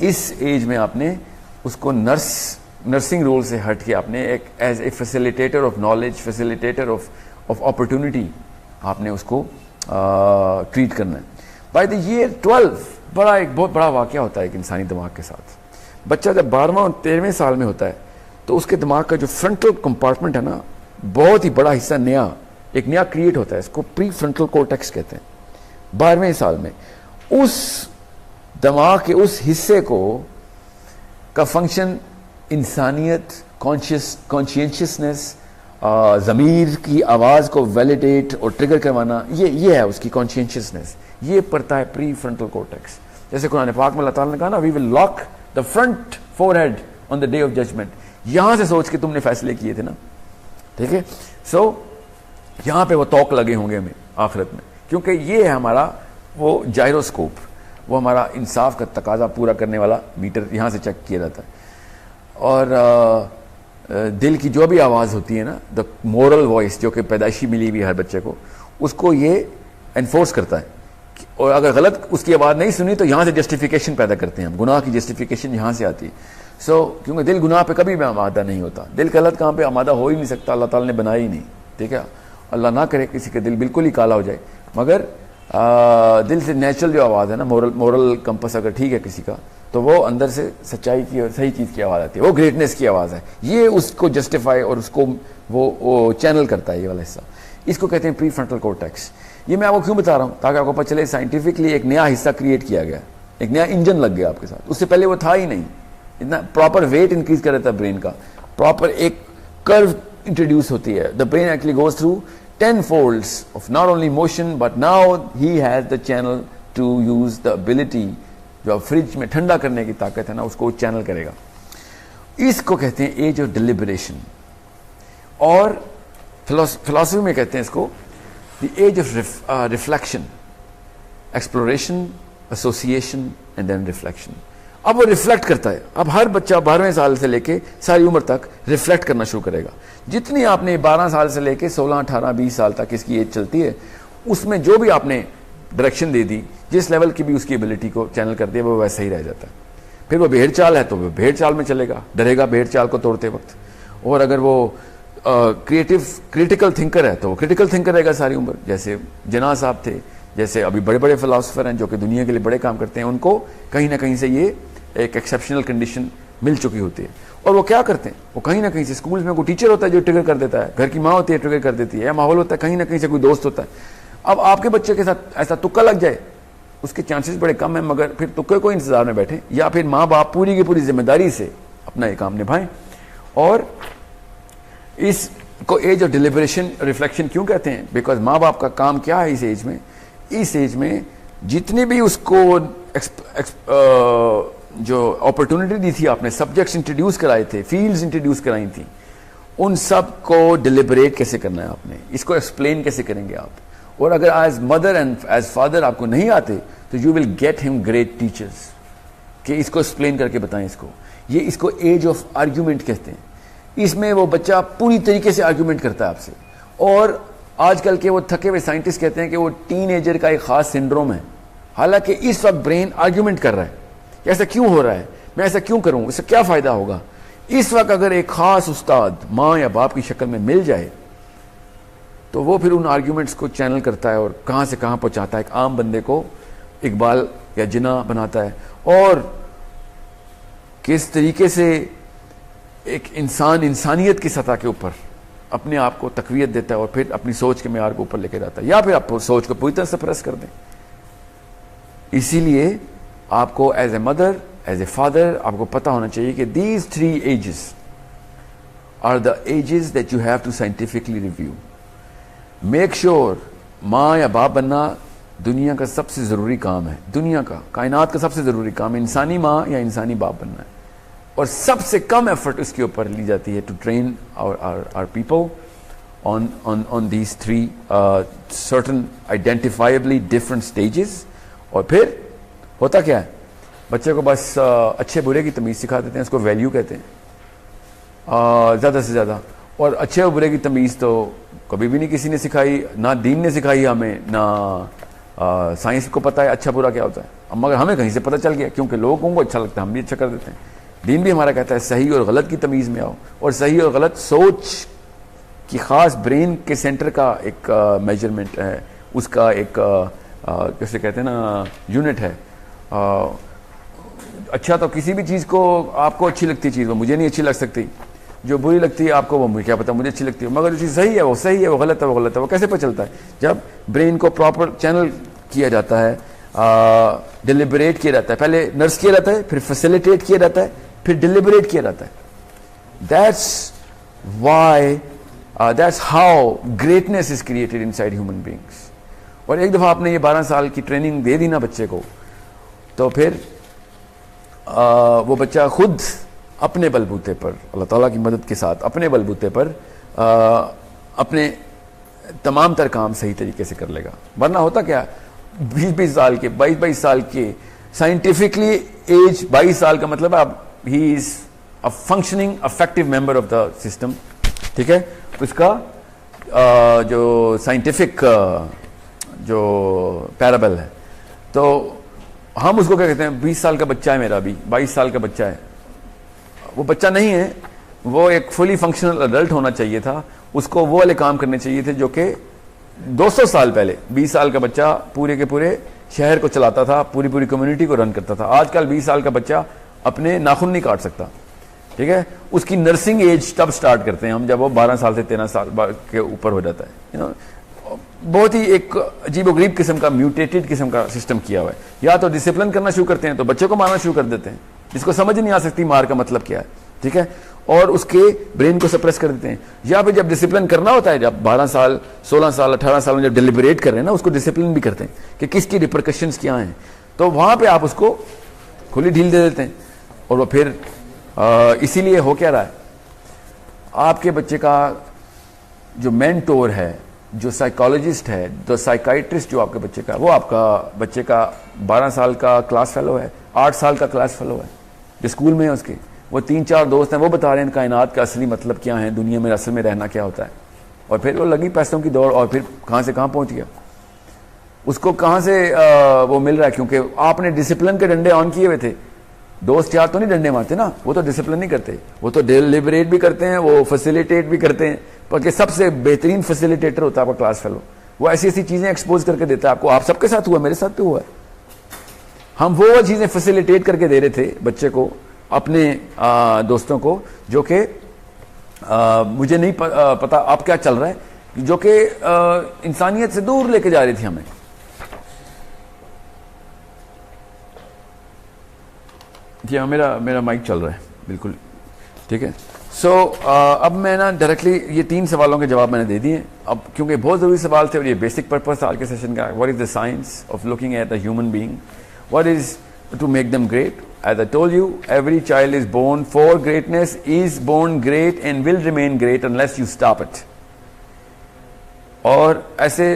Speaker 1: इस एज में आपने उसको नर्सिंग रोल से हट के आपने एक as a facilitator of knowledge, facilitator of opportunity आपने उसको ट्रीट करना है। बाय द ईयर 12 एक बहुत बड़ा वाकया होता है एक इंसानी दिमाग के साथ। बच्चा जब 12वां और 13वें साल में होता है तो उसके दिमाग का जो फ्रंटल कंपार्टमेंट है ना, बहुत ही बड़ा हिस्सा एक नया क्रिएट होता है। इसको प्री फ्रंटल कोर्टेक्स कहते हैं। 12वें साल में उस दिमाग के उस हिस्से का फंक्शन इंसानियत, कॉन्शियसनेस, ज़मीर की आवाज़ को वैलिडेट और ट्रिगर करवाना, ये है उसकी कॉन्शियसनेस। ये पड़ता है प्री फ्रंटल कोर्टेक्स। जैसे कुरान पाक में अल्लाह ताला ने कहा ना, we will lock the front forehead on the day of judgment. यहां से सोच के तुमने फैसले किए थे ना, ठीक है। सो यहां पे वो तौक लगे होंगे हमें आखिरत में, क्योंकि ये है हमारा वो जायरोस्कोप, वो हमारा इंसाफ का तकाजा पूरा करने वाला मीटर यहां से चेक किया जाता है। और दिल की जो भी आवाज़ होती है ना, द मोरल वॉइस, जो कि पैदाइशी मिली हुई हर बच्चे को, उसको ये एनफोर्स करता है। और अगर गलत उसकी आवाज़ नहीं सुनी तो यहाँ से जस्टिफिकेशन पैदा करते हैं हम, गुनाह की जस्टिफिकेशन यहाँ से आती है। क्योंकि दिल गुनाह पे कभी भी आमादा नहीं होता, दिल गलत काम पे आमादा हो ही नहीं सकता, अल्लाह ताला ने बनाया ही नहीं। ठीक है, अल्लाह ना करे किसी का दिल बिल्कुल ही काला हो जाए, मगर दिल से नेचुरल जो आवाज़ है ना, मोरल कंपस अगर ठीक है किसी का, तो वो अंदर से सच्चाई की और सही चीज़ की आवाज़ आती है, वो ग्रेटनेस की आवाज़ है। ये उसको जस्टिफाई और उसको वो चैनल करता है, ये वाला हिस्सा। इसको कहते हैं प्री फ्रंटल कॉर्टेक्स। ये मैं आपको क्यों बता रहा हूँ, ताकि आपको पता चले साइंटिफिकली एक नया हिस्सा क्रिएट किया गया, एक नया इंजन लग गया आपके साथ। उससे पहले वो था ही नहीं। इतना प्रॉपर वेट इंक्रीज कर रहता है ब्रेन का, प्रॉपर एक कर्व इंट्रोड्यूस होती है। The brain actually goes through 10 folds of not only motion, but now he has the channel to use the ability, जो फ्रिज में ठंडा करने की ताकत है ना, उसको चैनल करेगा। इसको कहते हैं एज ऑफ डिलिबरेशन, और फिलॉसफी में कहते हैं इसको the age of reflection, exploration, association and then reflection. अब वो रिफ्लेक्ट करता है। अब हर बच्चा 12वें साल से लेके सारी उम्र तक रिफ्लेक्ट करना शुरू करेगा। जितनी आपने 12 साल से लेके 16, 18, 20 साल तक इसकी एज चलती है, उसमें जो भी आपने डायरेक्शन दे दी, जिस लेवल की भी उसकी एबिलिटी को चैनल कर दिया, वो वैसा ही रह जाता है। फिर वो भेड़ चाल है तो वो भेड़ चाल में चलेगा, डरेगा भेड़ चाल को तोड़ते वक्त। और अगर वो क्रिटिकल थिंकर है तो वो क्रिटिकल थिंकर रहेगा सारी उम्र। जैसे जिन्ना साहब थे, जैसे अभी बड़े बड़े फिलोसोफर हैं जो कि दुनिया के लिए बड़े काम करते हैं, उनको कहीं ना कहीं से ये एक एक्सेप्शनल कंडीशन मिल चुकी होती है। और वो क्या करते हैं, वो कहीं ना कहीं से स्कूल में कोई टीचर होता है जो ट्रिगर कर देता है, घर की माँ होती है ट्रिगर कर देती है, या माहौल होता है, कहीं ना कहीं से कोई दोस्त होता है। अब आपके बच्चे के साथ ऐसा तुक्का लग जाए, उसके चांसेस बड़े कम है, मगर फिर तुक्के को इंतजार में बैठे, या फिर माँ बाप पूरी की पूरी जिम्मेदारी से अपना ये काम निभाएं। और इसको एज ऑफ डिलिबरेशन रिफ्लेक्शन क्यों कहते हैं? बिकॉज माँ बाप का काम क्या है इस एज में जितनी भी उसको जो अपॉर्चुनिटी दी थी, आपने सब्जेक्ट्स इंट्रोड्यूस कराए थे, फील्ड्स इंट्रोड्यूस कराई थी, उन सब को डिलिबरेट कैसे करना है आपने, इसको एक्सप्लेन कैसे करेंगे आप। और अगर as mother and as father आपको नहीं आते तो you will get him great teachers कि इसको एक्सप्लेन करके बताएं इसको। ये इसको एज ऑफ आर्ग्यूमेंट कहते हैं। इसमें वो बच्चा पूरी तरीके से आर्ग्यूमेंट करता है आपसे। और आजकल के वो थके हुए साइंटिस्ट कहते हैं कि वो टीनेजर का एक खास सिंड्रोम है। हालांकि इस वक्त ब्रेन आर्ग्यूमेंट कर रहा है, ऐसा क्यों हो रहा है, मैं ऐसा क्यों करूं, इससे क्या फायदा होगा। इस वक्त अगर एक खास उस्ताद माँ या बाप की शक्ल में मिल जाए तो वो फिर उन आर्ग्यूमेंट्स को चैनल करता है और कहां से कहां पहुंचाता है, एक आम बंदे को इकबाल या जिन्ना बनाता है। और किस तरीके से एक इंसान इंसानियत की सतह के ऊपर अपने आप को तकवीयत देता है और फिर अपनी सोच के मेयार को ऊपर लेके जाता है, या फिर आप सोच को पूरी तरह से प्रेस कर दें। इसीलिए आपको as a mother, as a father, आपको पता होना चाहिए कि these 3 ages are the ages that you have to scientifically review. Make sure माँ या बाप बनना दुनिया का सबसे जरूरी काम है, दुनिया का, कायनात का सबसे जरूरी काम है, इंसानी माँ या इंसानी बाप बनना है। और सबसे कम एफर्ट इसके ऊपर ली जाती है to train our people on these 3 certain identifiably different stages. और फिर होता क्या है, बच्चे को बस अच्छे बुरे की तमीज़ सिखा देते हैं, उसको वैल्यू कहते हैं ज़्यादा से ज़्यादा। और अच्छे और बुरे की तमीज़ तो कभी भी नहीं किसी ने सिखाई, ना दीन ने सिखाई हमें, ना साइंस को पता है अच्छा बुरा क्या होता है। मगर हमें कहीं से पता चल गया, क्योंकि लोगों को अच्छा लगता है, हम भी अच्छा कर देते हैं। दीन भी हमारा कहता है सही और गलत की तमीज़ में आओ, और सही और गलत सोच की ख़ास ब्रेन के सेंटर का एक मेजरमेंट है, उसका एक कैसे कहते हैं ना यूनिट है। अच्छा तो किसी भी चीज़ को आपको अच्छी लगती है चीज़, वो मुझे नहीं अच्छी लग सकती, जो बुरी लगती है आपको वो मुझे क्या पता मुझे अच्छी लगती है। मगर जो चीज़ सही है वो सही है, वो गलत है वो गलत है। वो कैसे पता चलता है? जब ब्रेन को प्रॉपर चैनल किया जाता है, डिलिबरेट किया जाता है, पहले नर्स किया जाता है, फिर फैसिलिटेट किया जाता है, फिर डिलिबरेट किया जाता है। That's why that's how greatness is created inside human beings. और एक दफ़ा आपने ये 12 साल की ट्रेनिंग दे दी ना बच्चे को, तो फिर वो बच्चा खुद अपने बलबूते पर, अल्लाह ताला की मदद के साथ अपने बलबूते पर अपने तमाम तर काम सही तरीके से कर लेगा। वरना होता क्या, 20-20 साल के, 22-22 साल के, साइंटिफिकली एज 22 साल का मतलब अब he is a functioning affective member of the system. ठीक है, उसका जो साइंटिफिक जो पैराबल है, तो हम उसको क्या कहते हैं, 20 साल का बच्चा है मेरा, अभी 22 साल का बच्चा है। वो बच्चा नहीं है, वो एक फुली फंक्शनल अडल्ट होना चाहिए था। उसको वो वाले काम करने चाहिए थे जो कि 200 साल पहले 20 साल का बच्चा पूरे के पूरे शहर को चलाता था, पूरी पूरी कम्युनिटी को रन करता था। आजकल 20 साल का बच्चा अपने नाखून नहीं काट सकता, ठीक है। उसकी नर्सिंग एज तब स्टार्ट करते हैं हम जब वो 12 साल से 13 साल के ऊपर हो जाता है। बहुत ही एक अजीबोगरीब किस्म का, म्यूटेटेड किस्म का सिस्टम किया हुआ है। या तो डिसिप्लिन करना शुरू करते हैं तो बच्चे को मारना शुरू कर देते हैं, जिसको समझ नहीं आ सकती मार का मतलब क्या है, ठीक है, और उसके ब्रेन को सप्रेस कर देते हैं। या फिर जब डिसिप्लिन करना होता है, जब 12 साल 16 साल 18 साल में जब डिलिबरेट कर रहे हैं ना, उसको डिसिप्लिन भी करते हैं कि किसकी रिपरकशंस क्या हैं, तो वहां पे आप उसको खुली ढील दे देते हैं। और वो फिर इसीलिए हो क्या रहा है, आपके बच्चे का जो मेंटोर है, जो साइकोलॉजिस्ट है, जो साइकाइट्रिस्ट जो आपके बच्चे का, वो आपका बच्चे का 12 साल का क्लास फेलो है, 8 साल का क्लास फेलो है जो स्कूल में है उसके। वो 3-4 दोस्त हैं, वो बता रहे हैं कायनात का असली मतलब क्या है, दुनिया में असल में रहना क्या होता है। और फिर वो लगी पैसों की दौड़, और फिर कहाँ से कहाँ पहुंच गया, उसको कहाँ से वो मिल रहा है, क्योंकि आपने डिसिप्लिन के डंडे ऑन किए हुए थे। दोस्त यार तो नहीं डंडे मारते ना, वो तो डिसिप्लिन नहीं करते, वो तो डिलिबरेट भी करते हैं, वो फैसिलिटेट भी करते हैं। पर सबसे बेहतरीन फैसिलिटेटर होता है आपका क्लास फेलो। वो ऐसी ऐसी चीजें एक्सपोज करके देता है आपको। आप सबके साथ हुआ, मेरे साथ भी हुआ है। हम वो चीजें फैसिलिटेट करके दे रहे थे बच्चे को, अपने दोस्तों को, जो कि मुझे नहीं पता अब क्या चल रहा है, जो कि इंसानियत से दूर लेके जा रही थी हमें। जी हाँ, मेरा माइक चल रहा है, बिल्कुल ठीक है। सो अब मैं ना डायरेक्टली ये 3 सवालों के जवाब मैंने दे दिए अब, क्योंकि बहुत ज़रूरी सवाल थे और ये बेसिक पर्पस आज के सेशन का। What is the science of looking at the human being, what is to make them great. As I told you, every child is born for greatness, is born great and will remain great unless you stop it. और ऐसे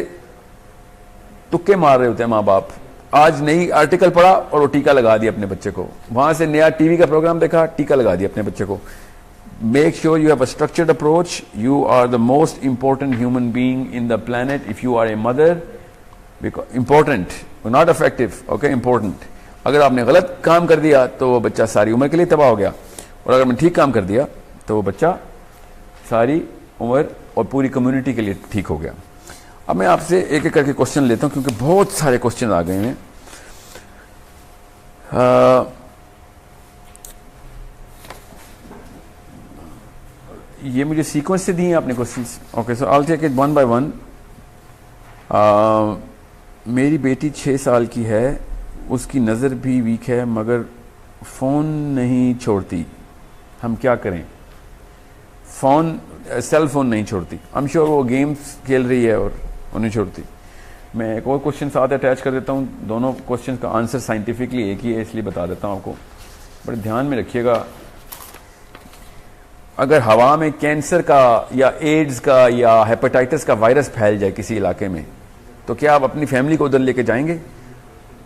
Speaker 1: तुक्के मार रहे होते हैं माँ बाप। आज नई आर्टिकल पढ़ा और वो टीका लगा दिया अपने बच्चे को, वहां से नया टीवी का प्रोग्राम देखा, टीका लगा दिया अपने बच्चे को। Make sure you have a structured approach. You are the most important human being in the planet. If you are a mother, because important, not effective, okay, important. अगर आपने गलत काम कर दिया तो वो बच्चा सारी उम्र के लिए तबाह हो गया, और अगर मैं ठीक काम कर दिया तो वो बच्चा सारी उम्र और पूरी कम्युनिटी के लिए ठीक हो गया। अब मैं आपसे एक एक करके क्वेश्चन लेता हूं, क्योंकि बहुत सारे क्वेश्चन आ गए हैं। ये मुझे सीक्वेंस से दिए आपने questions. Okay, so I take it one by one. मेरी बेटी 6 साल की है, उसकी नज़र भी वीक है, मगर फ़ोन नहीं छोड़ती, हम क्या करें? सेल फोन नहीं छोड़ती। आई एम श्योर वो गेम्स खेल रही है और वो नहीं छोड़ती। मैं एक और क्वेश्चन साथ अटैच कर देता हूँ, दोनों क्वेश्चन का आंसर साइंटिफिकली एक ही है, इसलिए बता देता हूँ आपको, बड़े ध्यान में रखिएगा। अगर हवा में कैंसर का या एड्स का या हेपेटाइटिस का वायरस फैल जाए किसी इलाके में, तो क्या आप अपनी फैमिली को उधर लेके जाएंगे?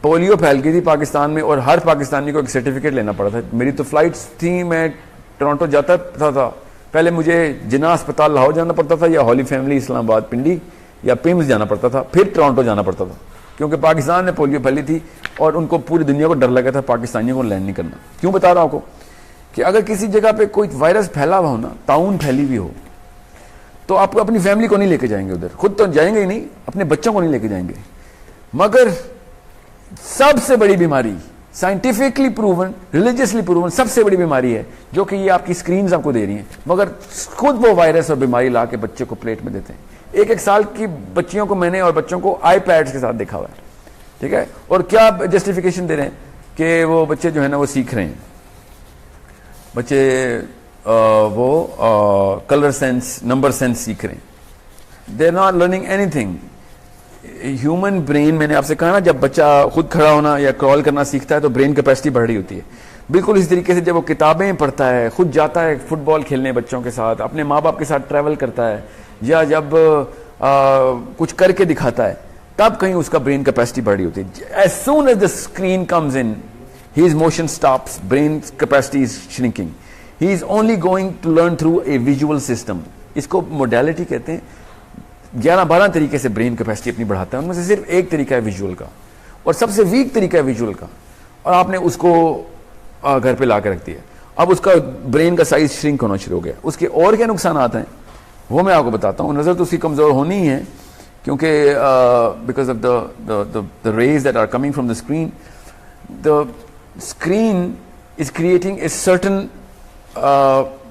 Speaker 1: पोलियो फैल गई थी पाकिस्तान में और हर पाकिस्तानी को एक सर्टिफिकेट लेना पड़ा था। मेरी तो फ्लाइट्स थी, मैं टोरंटो जाता था, पहले मुझे जिन्ना अस्पताल लाहौर जाना पड़ता था, या हॉली फैमिली इस्लामाबाद पिंडी या पिम्स जाना पड़ता था, फिर टोरंटो जाना पड़ता था, क्योंकि पाकिस्तान में पोलियो फैली थी और उनको पूरी दुनिया को डर लगा था पाकिस्तानियों को लैंड नहीं करना। क्यों बता रहा हूं आपको कि अगर किसी जगह पे कोई वायरस फैला हुआ हो ना, ताउन फैली हुई हो, तो आप अपनी फैमिली को नहीं लेके जाएंगे उधर, खुद तो जाएंगे ही नहीं, अपने बच्चों को नहीं लेके जाएंगे। मगर सबसे बड़ी बीमारी, साइंटिफिकली प्रूवन, रिलीजियसली प्रूवन, सबसे बड़ी बीमारी है जो कि ये आपकी स्क्रीन्स आपको दे रही हैं, मगर खुद वो वायरस और बीमारी ला के बच्चे को प्लेट में देते हैं। 1-1 साल की बच्चियों को मैंने और बच्चों को आईपैड्स के साथ देखा हुआ है, ठीक है। और क्या जस्टिफिकेशन दे रहे हैं कि वो बच्चे जो है ना वो सीख रहे हैं, बच्चे वो कलर सेंस, नंबर सेंस सीख रहे हैं। They are not learning anything. Human brain, मैंने आपसे कहा ना, जब बच्चा खुद खड़ा होना या क्रॉल करना सीखता है तो ब्रेन कैपेसिटी बढ़ रही होती है। बिल्कुल इस तरीके से जब वो किताबें पढ़ता है, खुद जाता है फुटबॉल खेलने बच्चों के साथ, अपने माँ बाप के साथ ट्रैवल करता है, या जब कुछ करके दिखाता है, तब कहीं उसका ब्रेन कैपेसिटी बढ़ रही होती है। As soon as the screen comes in, his motion stops, brain capacity is shrinking. He is only going to learn through a visual system. इसको मोडालिटी कहते हैं। 11-12 तरीके से ब्रेन कैपेसिटी अपनी बढ़ाता है, उनमें से सिर्फ एक तरीका है विजुअल का, और सबसे वीक तरीका है विजुअल का, और आपने उसको घर पे ला के रख दिया। अब उसका ब्रेन का साइज श्रिंक होना शुरू हो गया। उसके और क्या नुकसान आते हैं वो मैं आपको बताता हूँ। नजर तो उसकी कमजोर होनी ही है, क्योंकि because of the rays that are coming from the screen is creating a certain,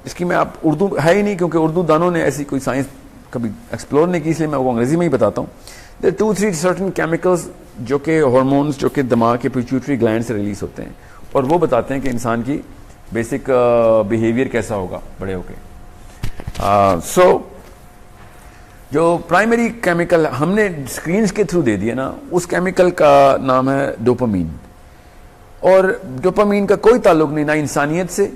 Speaker 1: इसकी मैं आप उर्दू है ही नहीं क्योंकि उर्दू दानों ने ऐसी कोई साइंस कभी एक्सप्लोर नहीं की, इसलिए मैं वो अंग्रेजी में ही बताता हूँ। देयर 2-3 सर्टन केमिकल्स जो कि हार्मोन्स जो कि दिमाग के पिट्यूटरी ग्लैंड से रिलीज होते हैं और वो बताते हैं कि इंसान की बेसिक बिहेवियर कैसा होगा बड़े होके। सो जो प्राइमरी केमिकल हमने स्क्रीन्स के थ्रू दे दिया ना, उस केमिकल का नाम है डोपामीन। और डोपामीन का कोई ताल्लुक नहीं ना इंसानियत से,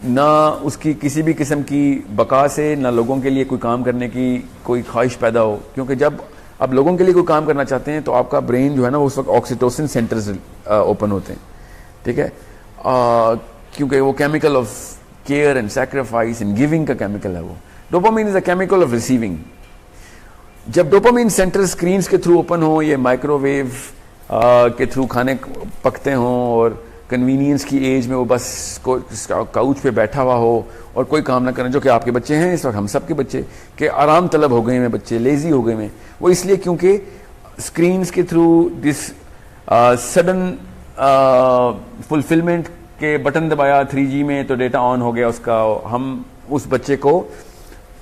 Speaker 1: ना उसकी किसी भी किस्म की बका से, ना लोगों के लिए कोई काम करने की कोई ख्वाहिश पैदा हो। क्योंकि जब आप लोगों के लिए कोई काम करना चाहते हैं तो आपका ब्रेन जो है ना उस वक्त ऑक्सीटोसिन सेंटर्स ओपन होते हैं, ठीक है, क्योंकि वो chemical of care and sacrifice and giving का केमिकल है वो। Dopamine is a chemical of receiving. जब डोपामीन सेंटर स्क्रीन्स के थ्रू ओपन हो, ये माइक्रोवेव के थ्रू खाने पकते हों और कन्वीनियंस की एज में वो बस काउच पे बैठा हुआ हो और कोई काम ना करें, जो कि आपके बच्चे हैं इस वक्त, हम सब के बच्चे के आराम तलब हो गए हैं, बच्चे लेजी हो गए हैं। वो इसलिए क्योंकि स्क्रीन्स के थ्रू दिस सडन फुलफिलमेंट के बटन दबाया 3G में तो डेटा ऑन हो गया उसका, हम उस बच्चे को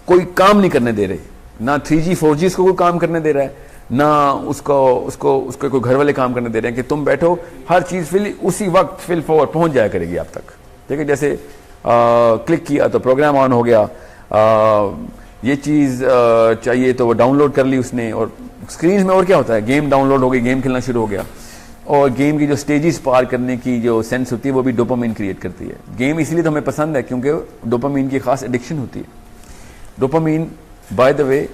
Speaker 1: कोई काम नहीं करने दे रहे, ना 3G 4G उसको कोई काम करने दे रहा है, ना उसको कोई घर वाले काम करने दे रहे हैं कि तुम बैठो, हर चीज फिल उसी वक्त फिल फॉरवर्ड पहुंच जाया करेगी आप तक, ठीक है। जैसे क्लिक किया तो प्रोग्राम ऑन हो गया, ये चीज चाहिए तो वो डाउनलोड कर ली उसने। और स्क्रीन में और क्या होता है, गेम डाउनलोड हो गई, गेम खेलना शुरू हो गया, और गेम की जो स्टेजेस पार करने की जो सेंस होती है वो भी डोपामीन क्रिएट करती है। गेम इसलिए तो हमें पसंद है क्योंकि डोपामीन की खास एडिक्शन होती है। डोपामीन बाय द वे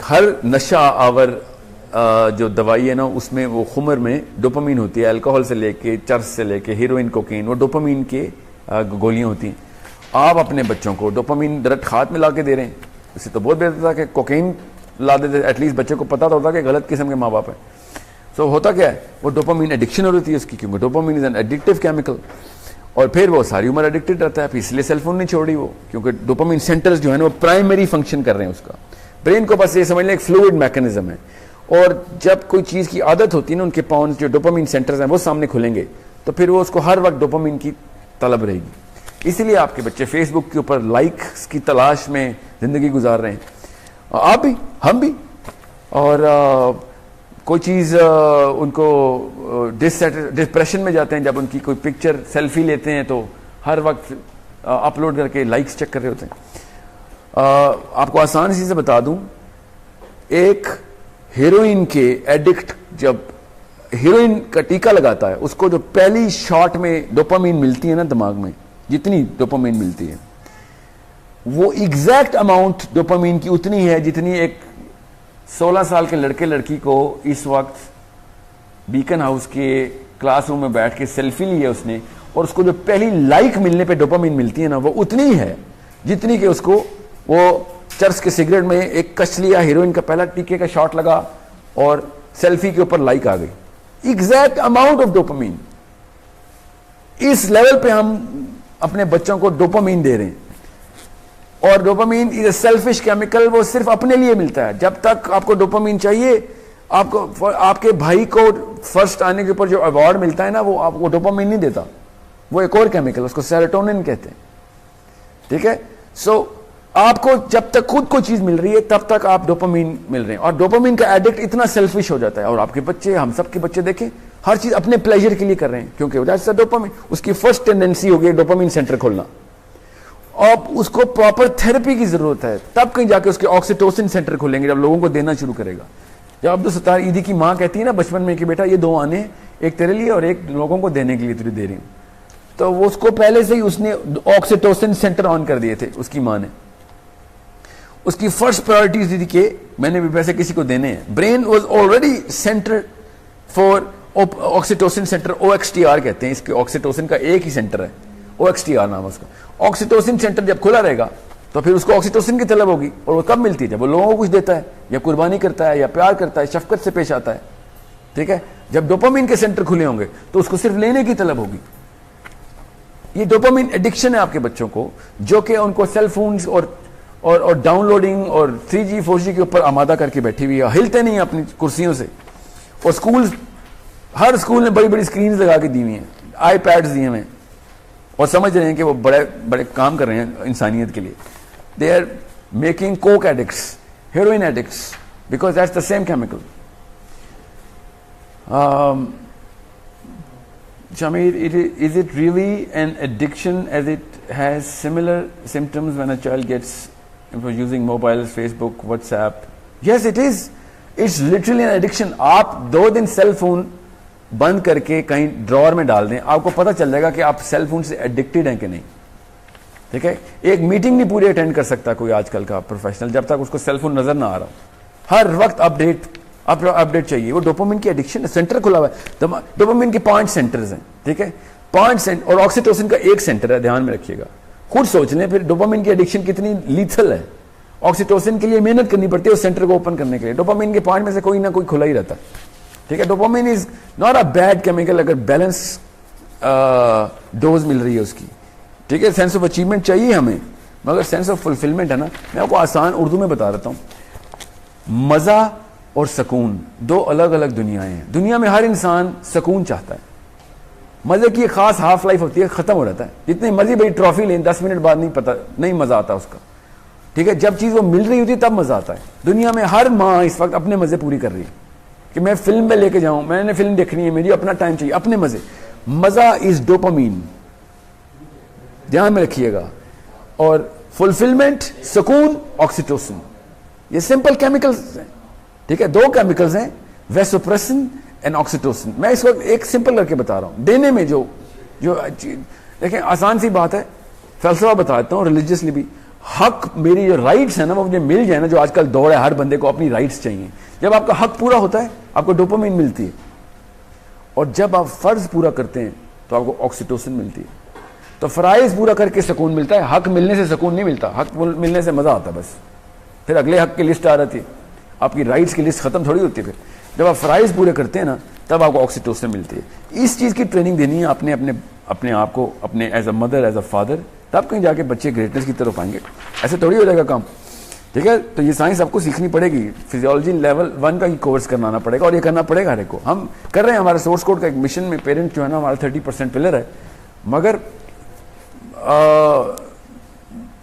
Speaker 1: हर नशा आवर जो दवाई है ना उसमें वो खुमर में डोपामीन होती है, अल्कोहल से लेके चर्स से लेके हीरोइन कोकीन, वो डोपामीन के गोलियां होती हैं। आप अपने बच्चों को डोपामीन डायरेक्ट हाथ में ला के दे रहे हैं, इससे तो बहुत बेहतर था कि कोकीन ला देते, एटलीस्ट बच्चे को पता तो होता कि गलत किस्म के माँ बाप है। सो होता क्या है, वो डोपामीन एडिक्शन हो रही है उसकी, क्योंकि dopamine is an addictive chemical, और फिर वो सारी उम्र एडिक्टेड रहता है। फिर इसलिए सेलफोन नहीं छोड़ी वो, क्योंकि डोपामीन सेंटर्स जो है ना वो प्राइमरी फंक्शन कर रहे हैं उसका। ब्रेन को बस ये समझ लें एक फ्लूइड मैकेनिज्म है, और जब कोई चीज की आदत होती है ना, उनके पॉन्स जो डोपामीन सेंटर्स हैं वो सामने खुलेंगे, तो फिर वो उसको हर वक्त डोपामीन की तलब रहेगी। इसलिए आपके बच्चे फेसबुक के ऊपर लाइक्स की तलाश में जिंदगी गुजार रहे हैं, आप भी, हम भी। और कोई चीज उनको डिप्रेशन में जाते हैं जब उनकी कोई पिक्चर सेल्फी लेते हैं तो हर वक्त अपलोड करके लाइक्स चेक कर रहे होते हैं। आपको आसान सी से बता दूं, एक हीरोइन के एडिक्ट जब हीरोइन का टीका लगाता है, उसको जो पहली शॉट में डोपामीन मिलती है ना दिमाग में, जितनी डोपामीन मिलती है वो एग्जैक्ट अमाउंट डोपामीन की उतनी है जितनी एक 16 साल के लड़के लड़की को इस वक्त बीकन हाउस के क्लासरूम में बैठ के सेल्फी ली है उसने, और उसको जो पहली लाइक मिलने पे डोपामीन मिलती है ना, वो उतनी है जितनी कि उसको वो चर्च के सिगरेट में एक कच लिया, हीरोइन का पहला टीके का शॉट लगा और सेल्फी के ऊपर लाइक आ गई। Exact amount of dopamine. इस लेवल पे हम अपने बच्चों को डोपामीन दे रहे हैं, और dopamine is a selfish chemical, वो सिर्फ अपने लिए मिलता है। जब तक आपको डोपामीन चाहिए, आपको आपके भाई को फर्स्ट आने के ऊपर जो अवार्ड मिलता है ना, वो आपको डोपामीन नहीं देता, वो एक और केमिकल, उसको सेरोटोनिन कहते हैं, ठीक है। सो आपको जब तक खुद को चीज मिल रही है तब तक आप डोपामीन मिल रहे हैं, और डोपामीन का एडिक्ट इतना सेल्फिश हो जाता है। और आपके बच्चे, हम सब के बच्चे देखें, हर चीज अपने प्लेजर के लिए कर रहे हैं, क्योंकि दैट्स द डोपामीन। उसकी फर्स्ट टेंडेंसी हो गई डोपामीन सेंटर खोलना। अब उसको प्रॉपर थेरेपी की जरूरत है, तब कहीं जाके उसके ऑक्सीटोसिन सेंटर खुलेंगे, जब लोगों को देना शुरू करेगा। जब अब्दुल सत्तार ईदी की माँ कहती है ना बचपन में कि बेटा ये 2 आने, एक तेरे लिए और एक लोगों को देने के लिए तुझे दे रही हूं, तो वो उसको पहले से ही उसने ऑक्सीटोसिन सेंटर ऑन कर दिए थे उसकी माँ ने। उसकी फर्स्ट प्रायोरिटीज थी कि मैंने भी पैसे किसी को देने हैं। Brain was already centre for oxytocin centre, OXTR कहते हैं इसके, ऑक्सीटोसिन का एक ही सेंटर है, OXTR नाम है उसका। ऑक्सीटोसिन सेंटर जब खुला रहेगा तो फिर उसको ऑक्सीटोसिन की तलब होगी, और वो कब मिलती है, जब वो लोगों को कुछ देता है, या कुर्बानी करता है, या प्यार करता है, शफकत से पेश आता है, ठीक है। जब डोपामीन के सेंटर खुले होंगे तो उसको सिर्फ लेने की तलब होगी। ये डोपामीन एडिक्शन है आपके बच्चों को, जो कि उनको सेल फोन्स और और डाउनलोडिंग और 3G 4G के ऊपर आमादा करके बैठी हुई है, हिलते नहीं अपनी कुर्सियों से। और स्कूल, हर स्कूल ने बड़ी बड़ी स्क्रीन लगा के दी हुई हैं, आईपैड्स दिए हुए हैं, और समझ रहे हैं कि वो बड़े बड़े काम कर रहे हैं इंसानियत के लिए। They are making coke addicts, heroin addicts, because that's the same chemical. Shamir, is it really an addiction as it has similar symptoms when a child gets using mobiles, Facebook, WhatsApp? Yes, it is. It's literally an addiction. आप 2 दिन cell phone बंद करके कहीं drawer में डाल दें, आपको पता चल जाएगा कि आप सेल फोन से एडिक्टेड हैं कि नहीं। ठीक है, एक मीटिंग नहीं पूरी अटेंड कर सकता कोई आजकल का प्रोफेशनल जब तक उसको सेल फोन नजर ना आ रहा हो। हर वक्त अपडेट चाहिए। वो डोपामिन की एडिक्शन है, सेंटर खुला हुआ है। डोपामिन के 5 सेंटर्स हैं, ठीक है, 5 सेंटर, और ऑक्सीटोसिन का 1 सेंटर है, ध्यान में रखिएगा। खुद सोच लें फिर डोपामिन की एडिक्शन कितनी लीथल है। ऑक्सीटोसिन के लिए मेहनत करनी पड़ती है उस सेंटर को ओपन करने के लिए। डोपामिन के 5 में से कोई ना कोई खुला ही रहता है। ठीक है, dopamine is not a bad chemical अगर बैलेंस डोज मिल रही है उसकी। ठीक है, सेंस ऑफ अचीवमेंट चाहिए हमें, मगर सेंस ऑफ फुलफिलमेंट है ना। मैं आपको आसान उर्दू में बता देता हूं। मजा और सुकून 2 अलग अलग दुनियाएं हैं। दुनिया में हर इंसान सुकून चाहता है। मजे की एक खास हाफ लाइफ होती है, खत्म हो जाता है। जितनी मर्जी बड़ी ट्रॉफी लें, 10 मिनट बाद नहीं मजा आता उसका। ठीक है, जब चीज वो मिल रही होती है तब मजा आता है। दुनिया में हर माँ इस वक्त अपने मजे पूरी कर रही है कि मैं फिल्म में लेके जाऊं, मैंने फिल्म देखनी है, मुझे अपना टाइम चाहिए, अपने मजे। मजा इज डोपामीन, ध्यान में रखिएगा। और फुलफिलमेंट, सुकून, ऑक्सीटोसिन, ये सिंपल केमिकल्स हैं। ठीक है, 2 केमिकल्स हैं, वेसोप्रेसिन एंड ऑक्सीटोसिन। मैं इस वक्त एक सिंपल करके बता रहा हूं। देने में जो देखें आसान सी बात है, फलसफा बता देता हूं रिलीजियसली भी। हक, मेरी जो राइट्स है ना वो मुझे मिल जाए ना, जो आजकल दौड़ है, हर बंदे को अपनी राइट्स चाहिए। जब आपका हक पूरा होता है आपको डोपामिन मिलती है, और जब आप फर्ज पूरा करते हैं तो आपको ऑक्सीटोसिन मिलती है। तो फराइज पूरा करके सुकून मिलता है, हक मिलने से सुकून नहीं मिलता। हक मिलने से मजा आता है बस, फिर अगले हक की लिस्ट आ रहती है, आपकी राइट्स की लिस्ट खत्म थोड़ी होती है। फिर जब आप फराइज पूरे करते हैं ना तब आपको ऑक्सीटोसिन मिलती है। इस चीज की ट्रेनिंग देनी है आपने अपने आप को, अपने as a mother, as a father, तब कहीं जाके बच्चे ग्रेटनेस की तरफ आएंगे। ऐसे थोड़ी हो जाएगा काम। ठीक है, तो ये साइंस आपको सीखनी पड़ेगी। फिजियोलॉजी लेवल 1 का ही कोर्स करवाना पड़ेगा, और ये करना पड़ेगा हर एक को। हम कर रहे हैं, हमारे सोर्स कोड का एक मिशन में पेरेंट जो है ना हमारा 30% पिलर है, मगर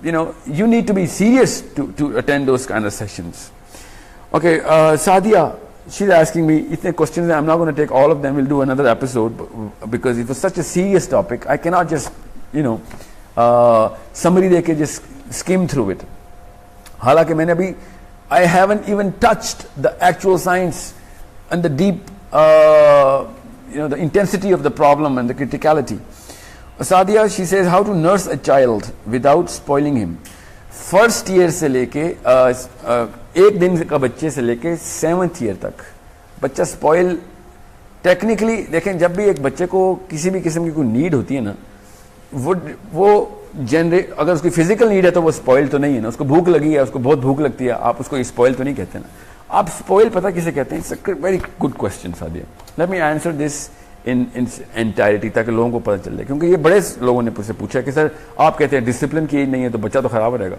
Speaker 1: you need to be serious to attend those kind of sessions. Okay, Sadia, she's asking me itne questions. I'm not going to take all of them. We'll do another episode because it was such a serious topic. I cannot just summary deke just skim through it. हालांकि मैंने अभी I haven't even touched the actual science and the deep the intensity of the problem and the criticality. Sadia, she says how to nurse a child without spoiling him. First year से लेके 1 दिन का बच्चे से लेके 7th year तक बच्चा spoil technically. देखें, जब भी एक बच्चे को किसी भी किस्म की कोई नीड होती है ना, वो जनरेट, अगर उसकी फिजिकल नीड है तो वो स्पॉइल तो नहीं है ना। उसको भूख लगी है, उसको बहुत भूख लगती है, आप उसको स्पॉइल तो नहीं कहते ना। आप स्पॉइल पता किसे कहते हैं? It's a very good question Sadia. Let me answer this in entirety, ताकि लोगों को पता चल जाए। क्योंकि ये बड़े लोगों ने मुझसे पूछा कि सर आप कहते हैं डिसिप्लिन की नहीं है तो बच्चा तो खराब रहेगा।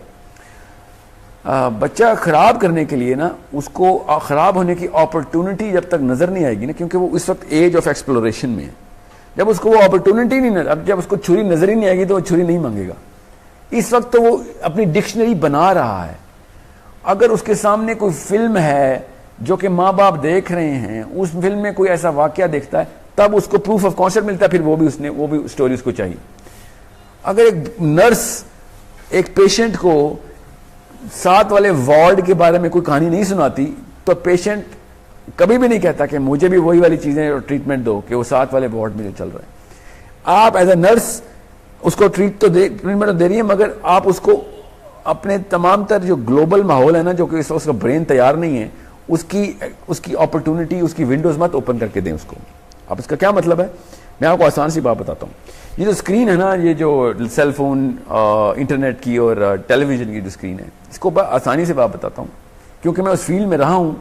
Speaker 1: बच्चा खराब करने के लिए ना, उसको खराब होने की अपॉर्चुनिटी जब तक नजर नहीं आएगी ना, क्योंकि वो इस वक्त एज ऑफ एक्सप्लोरेशन में है। जब उसको वो अपॉर्चुनिटी नहीं, अब जब उसको छुरी नजर ही नहीं आएगी तो वो छुरी नहीं मांगेगा। इस वक्त तो वो अपनी डिक्शनरी बना रहा है। अगर उसके सामने कोई फिल्म है जो कि माँ बाप देख रहे हैं, उस फिल्म में कोई ऐसा वाकया देखता है, तब उसको प्रूफ ऑफ कॉन्सेप्ट मिलता है, फिर वो भी स्टोरी उसको चाहिए। अगर एक नर्स एक पेशेंट को 7 वाले वार्ड के बारे में कोई कहानी नहीं सुनाती, तो पेशेंट कभी भी नहीं कहता कि मुझे भी वही वाली चीजें और ट्रीटमेंट दो कि वो 7 वाले वार्ड में जो चल रहा है। आप एज ए नर्स उसको ट्रीटमेंट दे रही है, मगर आप उसको अपने तमाम तर जो ग्लोबल माहौल है ना, जो कि उसका ब्रेन तैयार नहीं है, उसकी अपॉर्चुनिटी, उसकी विंडोज मत ओपन करके दें उसको। अब इसका क्या मतलब है? मैं आपको आसान सी बात बताता हूँ। ये जो स्क्रीन है ना, ये जो सेल फोन, इंटरनेट की और टेलीविजन की जो स्क्रीन है, इसको आसानी से बात बताता हूँ, क्योंकि मैं उस फील्ड में रहा हूँ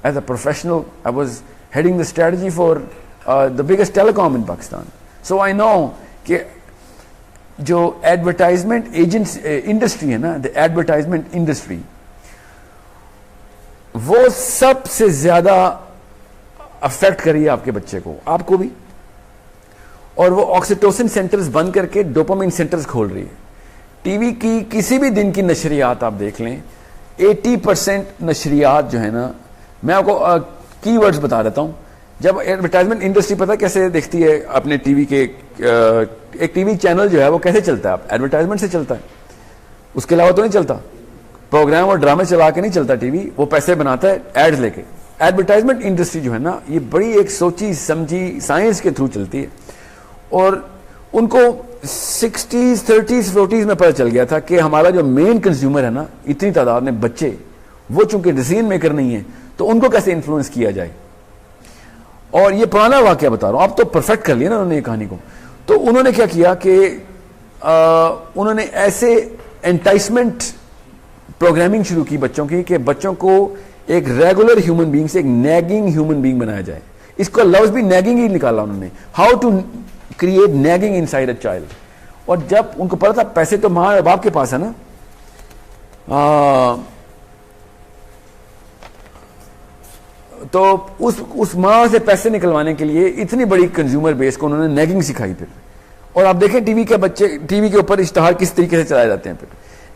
Speaker 1: as a professional. I was heading the strategy for the biggest telecom in Pakistan, so I know कि जो एडवर्टाइजमेंट एजेंट्स इंडस्ट्री है ना, द एडवर्टाइजमेंट इंडस्ट्री, वो सबसे ज्यादा अफेक्ट कर रही है आपके बच्चे को, आपको भी। और वो ऑक्सीटोसिन सेंटर्स बंद करके डोपामिन सेंटर्स खोल रही है। टीवी की किसी भी दिन की नशरियात आप देख लें, 80% नशरियात जो है ना, मैं आपको कीवर्ड्स बता देता हूं। जब एडवर्टाइजमेंट इंडस्ट्री पता कैसे देखती है अपने टीवी के, एक टीवी चैनल जो है वो कैसे चलता है, एडवर्टाइजमेंट से चलता है, उसके अलावा तो नहीं चलता। प्रोग्राम और ड्रामे चला के नहीं चलता टीवी, वो पैसे बनाता है एड्स लेके। एडवर्टाइजमेंट इंडस्ट्री जो है ना, ये बड़ी एक सोची समझी साइंस के थ्रू चलती है। और उनको 60s 30s 40s में पता चल गया था कि हमारा जो मेन कंज्यूमर है ना, इतनी तादाद में बच्चे, वो चूंकि डिसीजन मेकर नहीं है, तो उनको कैसे इन्फ्लुएंस किया जाए। और ये पुराना वाकया बता रहा हूं, आप तो परफेक्ट कर लिया ना उन्होंने कहानी को। तो उन्होंने क्या किया कि उन्होंने ऐसे एंटाइसमेंट प्रोग्रामिंग शुरू की बच्चों की, कि बच्चों को एक रेगुलर ह्यूमन बीइंग से एक नैगिंग ह्यूमन बीइंग बनाया जाए। इसको लफ्ज भी नैगिंग ही निकाला उन्होंने, how to create nagging inside a child. और जब उनको पता था पैसे तो मां और बाप के पास है ना, तो उस मां से पैसे निकलवाने के लिए इतनी बड़ी कंज्यूमर बेस को उन्होंने नैगिंग सिखाई फिर। और आप देखें टीवी के बच्चे, टीवी के ऊपर इश्तहार किस तरीके से चलाए जाते हैं। फिर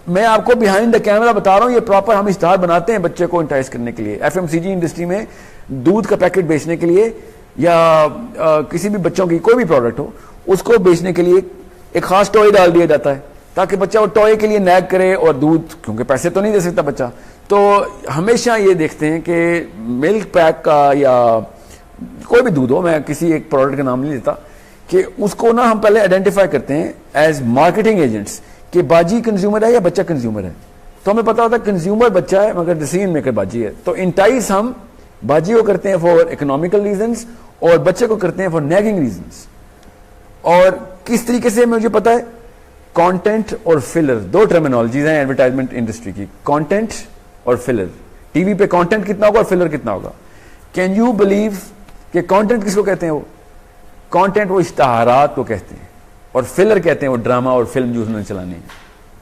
Speaker 1: मैं आपको बिहाइंड द कैमरा बता रहा हूं, ये प्रॉपर हम इश्तहार बनाते हैं बच्चे को इंटाइस करने के लिए। एफएमसीजी इंडस्ट्री में दूध का पैकेट बेचने के लिए, या किसी भी बच्चों की कोई भी प्रोडक्ट हो, उसको बेचने के लिए एक खास टॉय डाल दिया जाता है, ताकि बच्चा वो टॉय के लिए नैग करे। और दूध, क्योंकि पैसे तो नहीं दे सकता बच्चा, तो हमेशा ये देखते हैं कि मिल्क पैक का या कोई भी दूध हो, मैं किसी एक प्रोडक्ट का नाम नहीं लेता, कि उसको ना हम पहले आइडेंटिफाई करते हैं एज मार्केटिंग एजेंट्स कि बाजी कंज्यूमर है या बच्चा कंज्यूमर है। तो हमें पता होता है कंज्यूमर बच्चा है मगर डिसीजन मेकर बाजी है। तो इंटाइस हम बाजी को करते हैं फॉर इकोनॉमिकल रीजंस और बच्चे को करते हैं फॉर नैगिंग रीजंस। और किस तरीके से मुझे पता है, कंटेंट और फिलर, दो टर्मिनोलॉजीज हैं एडवर्टाइजमेंट इंडस्ट्री की, कंटेंट और फिलर। टीवी पे कंटेंट कितना होगा और फिलर कितना होगा। कैन यू बिलीव कि कंटेंट किसको कहते हैं? वो कंटेंट वो इश्तहारात को कहते हैं, और फिलर कहते हैं वो ड्रामा और फिल्म जो उन्होंने चलानी है।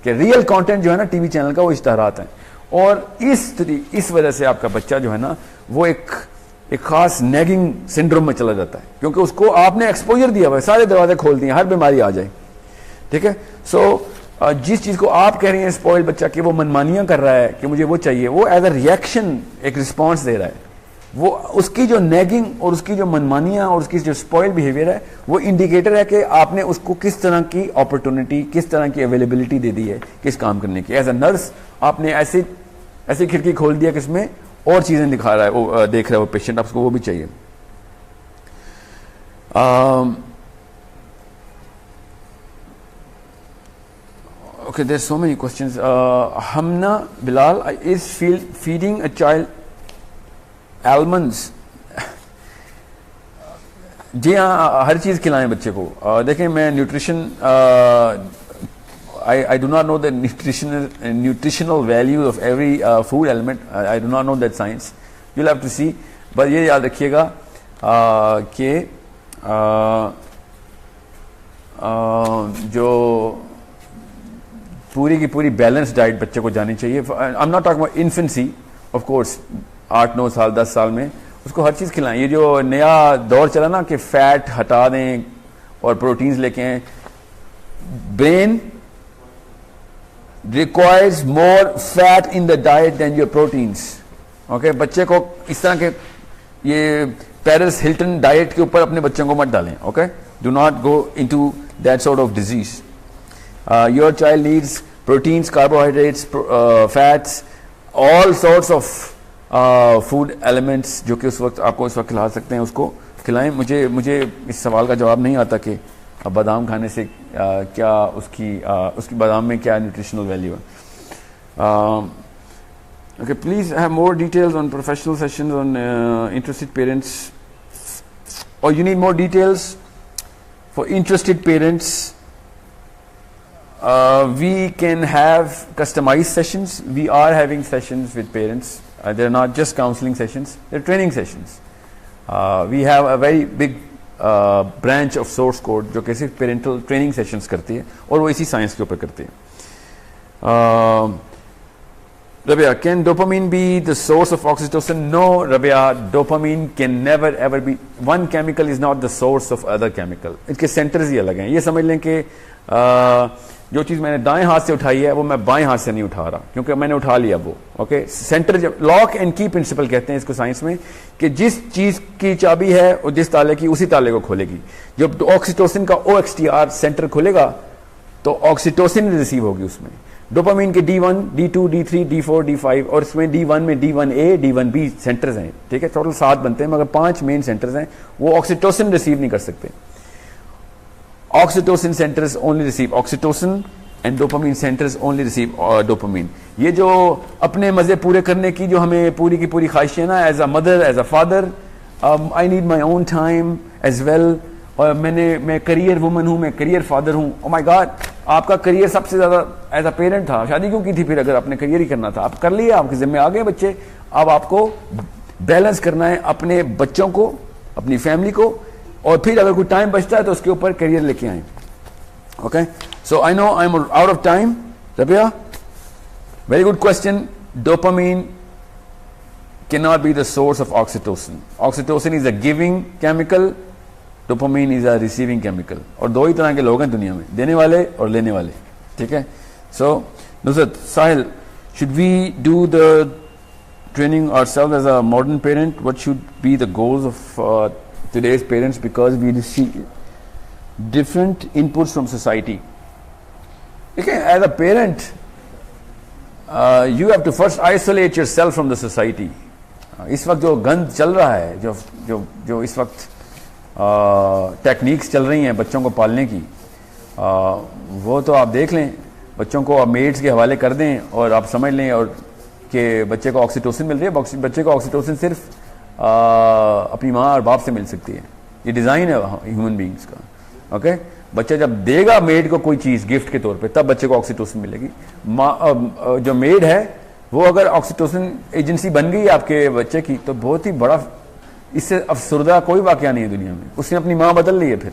Speaker 1: कि रियल कंटेंट जो है ना टीवी चैनल का, वो इश्तहारात हैं। और इस वजह से आपका बच्चा जो है ना, वो एक खास नैगिंग सिंड्रोम में चला जाता है, क्योंकि उसको आपने एक्सपोजर दिया हुआ है, सारे दरवाजे खोल दिए, हर बीमारी आ जाए। ठीक है, सो जिस चीज को आप कह रहे हैं स्पॉइल बच्चा कि वो मनमानियां कर रहा है कि मुझे वो चाहिए, वो एज अ रिएक्शन एक रिस्पॉन्स दे रहा है। वो उसकी जो नैगिंग और उसकी जो मनमानियां और उसकी जो स्पॉइल बिहेवियर है, वो इंडिकेटर है कि आपने उसको किस तरह की अपॉर्चुनिटी, किस तरह की अवेलेबिलिटी दे दी है किस काम करने की। एज अ नर्स आपने ऐसी खिड़की खोल दिया कि इसमें और चीजें दिखा रहा है, वो देख रहा है वो पेशेंट, आपको वो भी चाहिए। Okay, there's so many questions. Hamna Bilal, is feeding a child almonds? जी हाँ, हर चीज़ खिलाएं बच्चे को। देखें, मैं nutrition, I do not know the nutritional value of every food element. I do not know that science. You'll have to see. But ये याद रखिएगा कि जो पूरी की पूरी बैलेंस डाइट बच्चे को जानी चाहिए। I am not talking about infancy, of course 8-9 साल 10 साल में उसको हर चीज़ खिलाएं। ये जो नया दौर चला ना कि फैट हटा दें और प्रोटीन्स लेके आए, brain requires more fat in the diet than your proteins. Okay, बच्चे को इस तरह के ये पेरिस हिल्टन डाइट के ऊपर अपने बच्चों को मत डालें। Okay, do not go into that sort of disease. Your child needs proteins, carbohydrates, fats, all sorts of food elements जो कि उस वक्त आपको इस वक्त खिला सकते हैं, उसको खिलाएं। मुझे इस सवाल का जवाब नहीं आता कि बादाम खाने से क्या उसकी बादाम में क्या न्यूट्रिशनल वैल्यू है। Okay, please have more details on professional sessions on interested parents, or you need more details for interested parents. We can have customized sessions. We are having sessions with parents. They're not just counseling sessions, they're training sessions. We have a very big branch of source code जो कि सिर्फ parental training sessions करती है और वो इसी science के ऊपर करती है. Rabia, can dopamine be the source of oxytocin? No, Rabia, dopamine can never ever be. One chemical is not the source of other chemical. इसके सेंटर्स ही अलग हैं. ये समझ लें कि जो चीज़ मैंने दाएं हाथ से उठाई है वो मैं बाएं हाथ से नहीं उठा रहा क्योंकि मैंने उठा लिया वो. ओके, सेंटर जब लॉक एंड की प्रिंसिपल कहते हैं इसको साइंस में कि जिस चीज़ की चाबी है और जिस ताले की उसी ताले को खोलेगी. जब ऑक्सीटोसिन का OXTR सेंटर खोलेगा तो ऑक्सीटोसिन रिसीव होगी उसमें. डोपामीन के D1, D2, D3, D4, D5 और इसमें D1 में D1A, D1B सेंटर्स हैं. ठीक है, टोटल 7 बनते हैं मगर 5 मेन सेंटर्स हैं. वो ऑक्सीटोसिन रिसीव नहीं कर सकते. Oxytocin centres only receive oxytocin and dopamine centres only receive dopamine. ये जो अपने मजे पूरे करने की जो हमें पूरी की पूरी ख्वाहिश है ना, as a mother, as a father, I need my own time as well. और मैं करियर वुमन हूं, मैं करियर फादर हूं. ओ माय गॉड, आपका करियर सबसे ज्यादा एज अ पेरेंट था. शादी क्यों की थी फिर अगर आपने करियर ही करना था? आप कर लिए, आपके जिम्मे आ गए बच्चे. अब आपको बैलेंस करना है अपने बच्चों को, अपनी फैमिली को, और फिर अगर कोई टाइम बचता है तो उसके ऊपर करियर लेके आए. Okay, so I no I am out of time. Rabia, very good question. Dopamine cannot be the source of oxytocin. Oxytocin is a giving chemical, dopamine is a receiving chemical. और दो ही तरह के लोग हैं दुनिया में, देने वाले और लेने वाले. ठीक है. So Nusrat, Sahil, should we do the training ourselves as a modern parent? What should be the goals of today's parents because we receive different inputs from society. ठीक है, as a parent you have to first isolate yourself from the society. इस वक्त जो गंद चल रहा है, जो जो जो इस वक्त टेक्निक्स चल रही हैं बच्चों को पालने की, वो तो आप देख लें. बच्चों को आप मेड्स के हवाले कर दें और आप समझ लें और कि बच्चे को ऑक्सीटोसिन मिल रही है. बच्चे को ऑक्सीटोसिन सिर्फ अपनी माँ और बाप से मिल सकती है. ये डिज़ाइन है ह्यूमन बींग्स का. ओके, बच्चा जब देगा मेड को कोई चीज़ गिफ्ट के तौर पे तब बच्चे को ऑक्सीटोसिन मिलेगी. माँ जो मेड है वो अगर ऑक्सीटोसिन एजेंसी बन गई आपके बच्चे की तो बहुत ही बड़ा, इससे अफसरदा कोई वाकया नहीं है दुनिया में. उसने अपनी माँ बदल ली है फिर.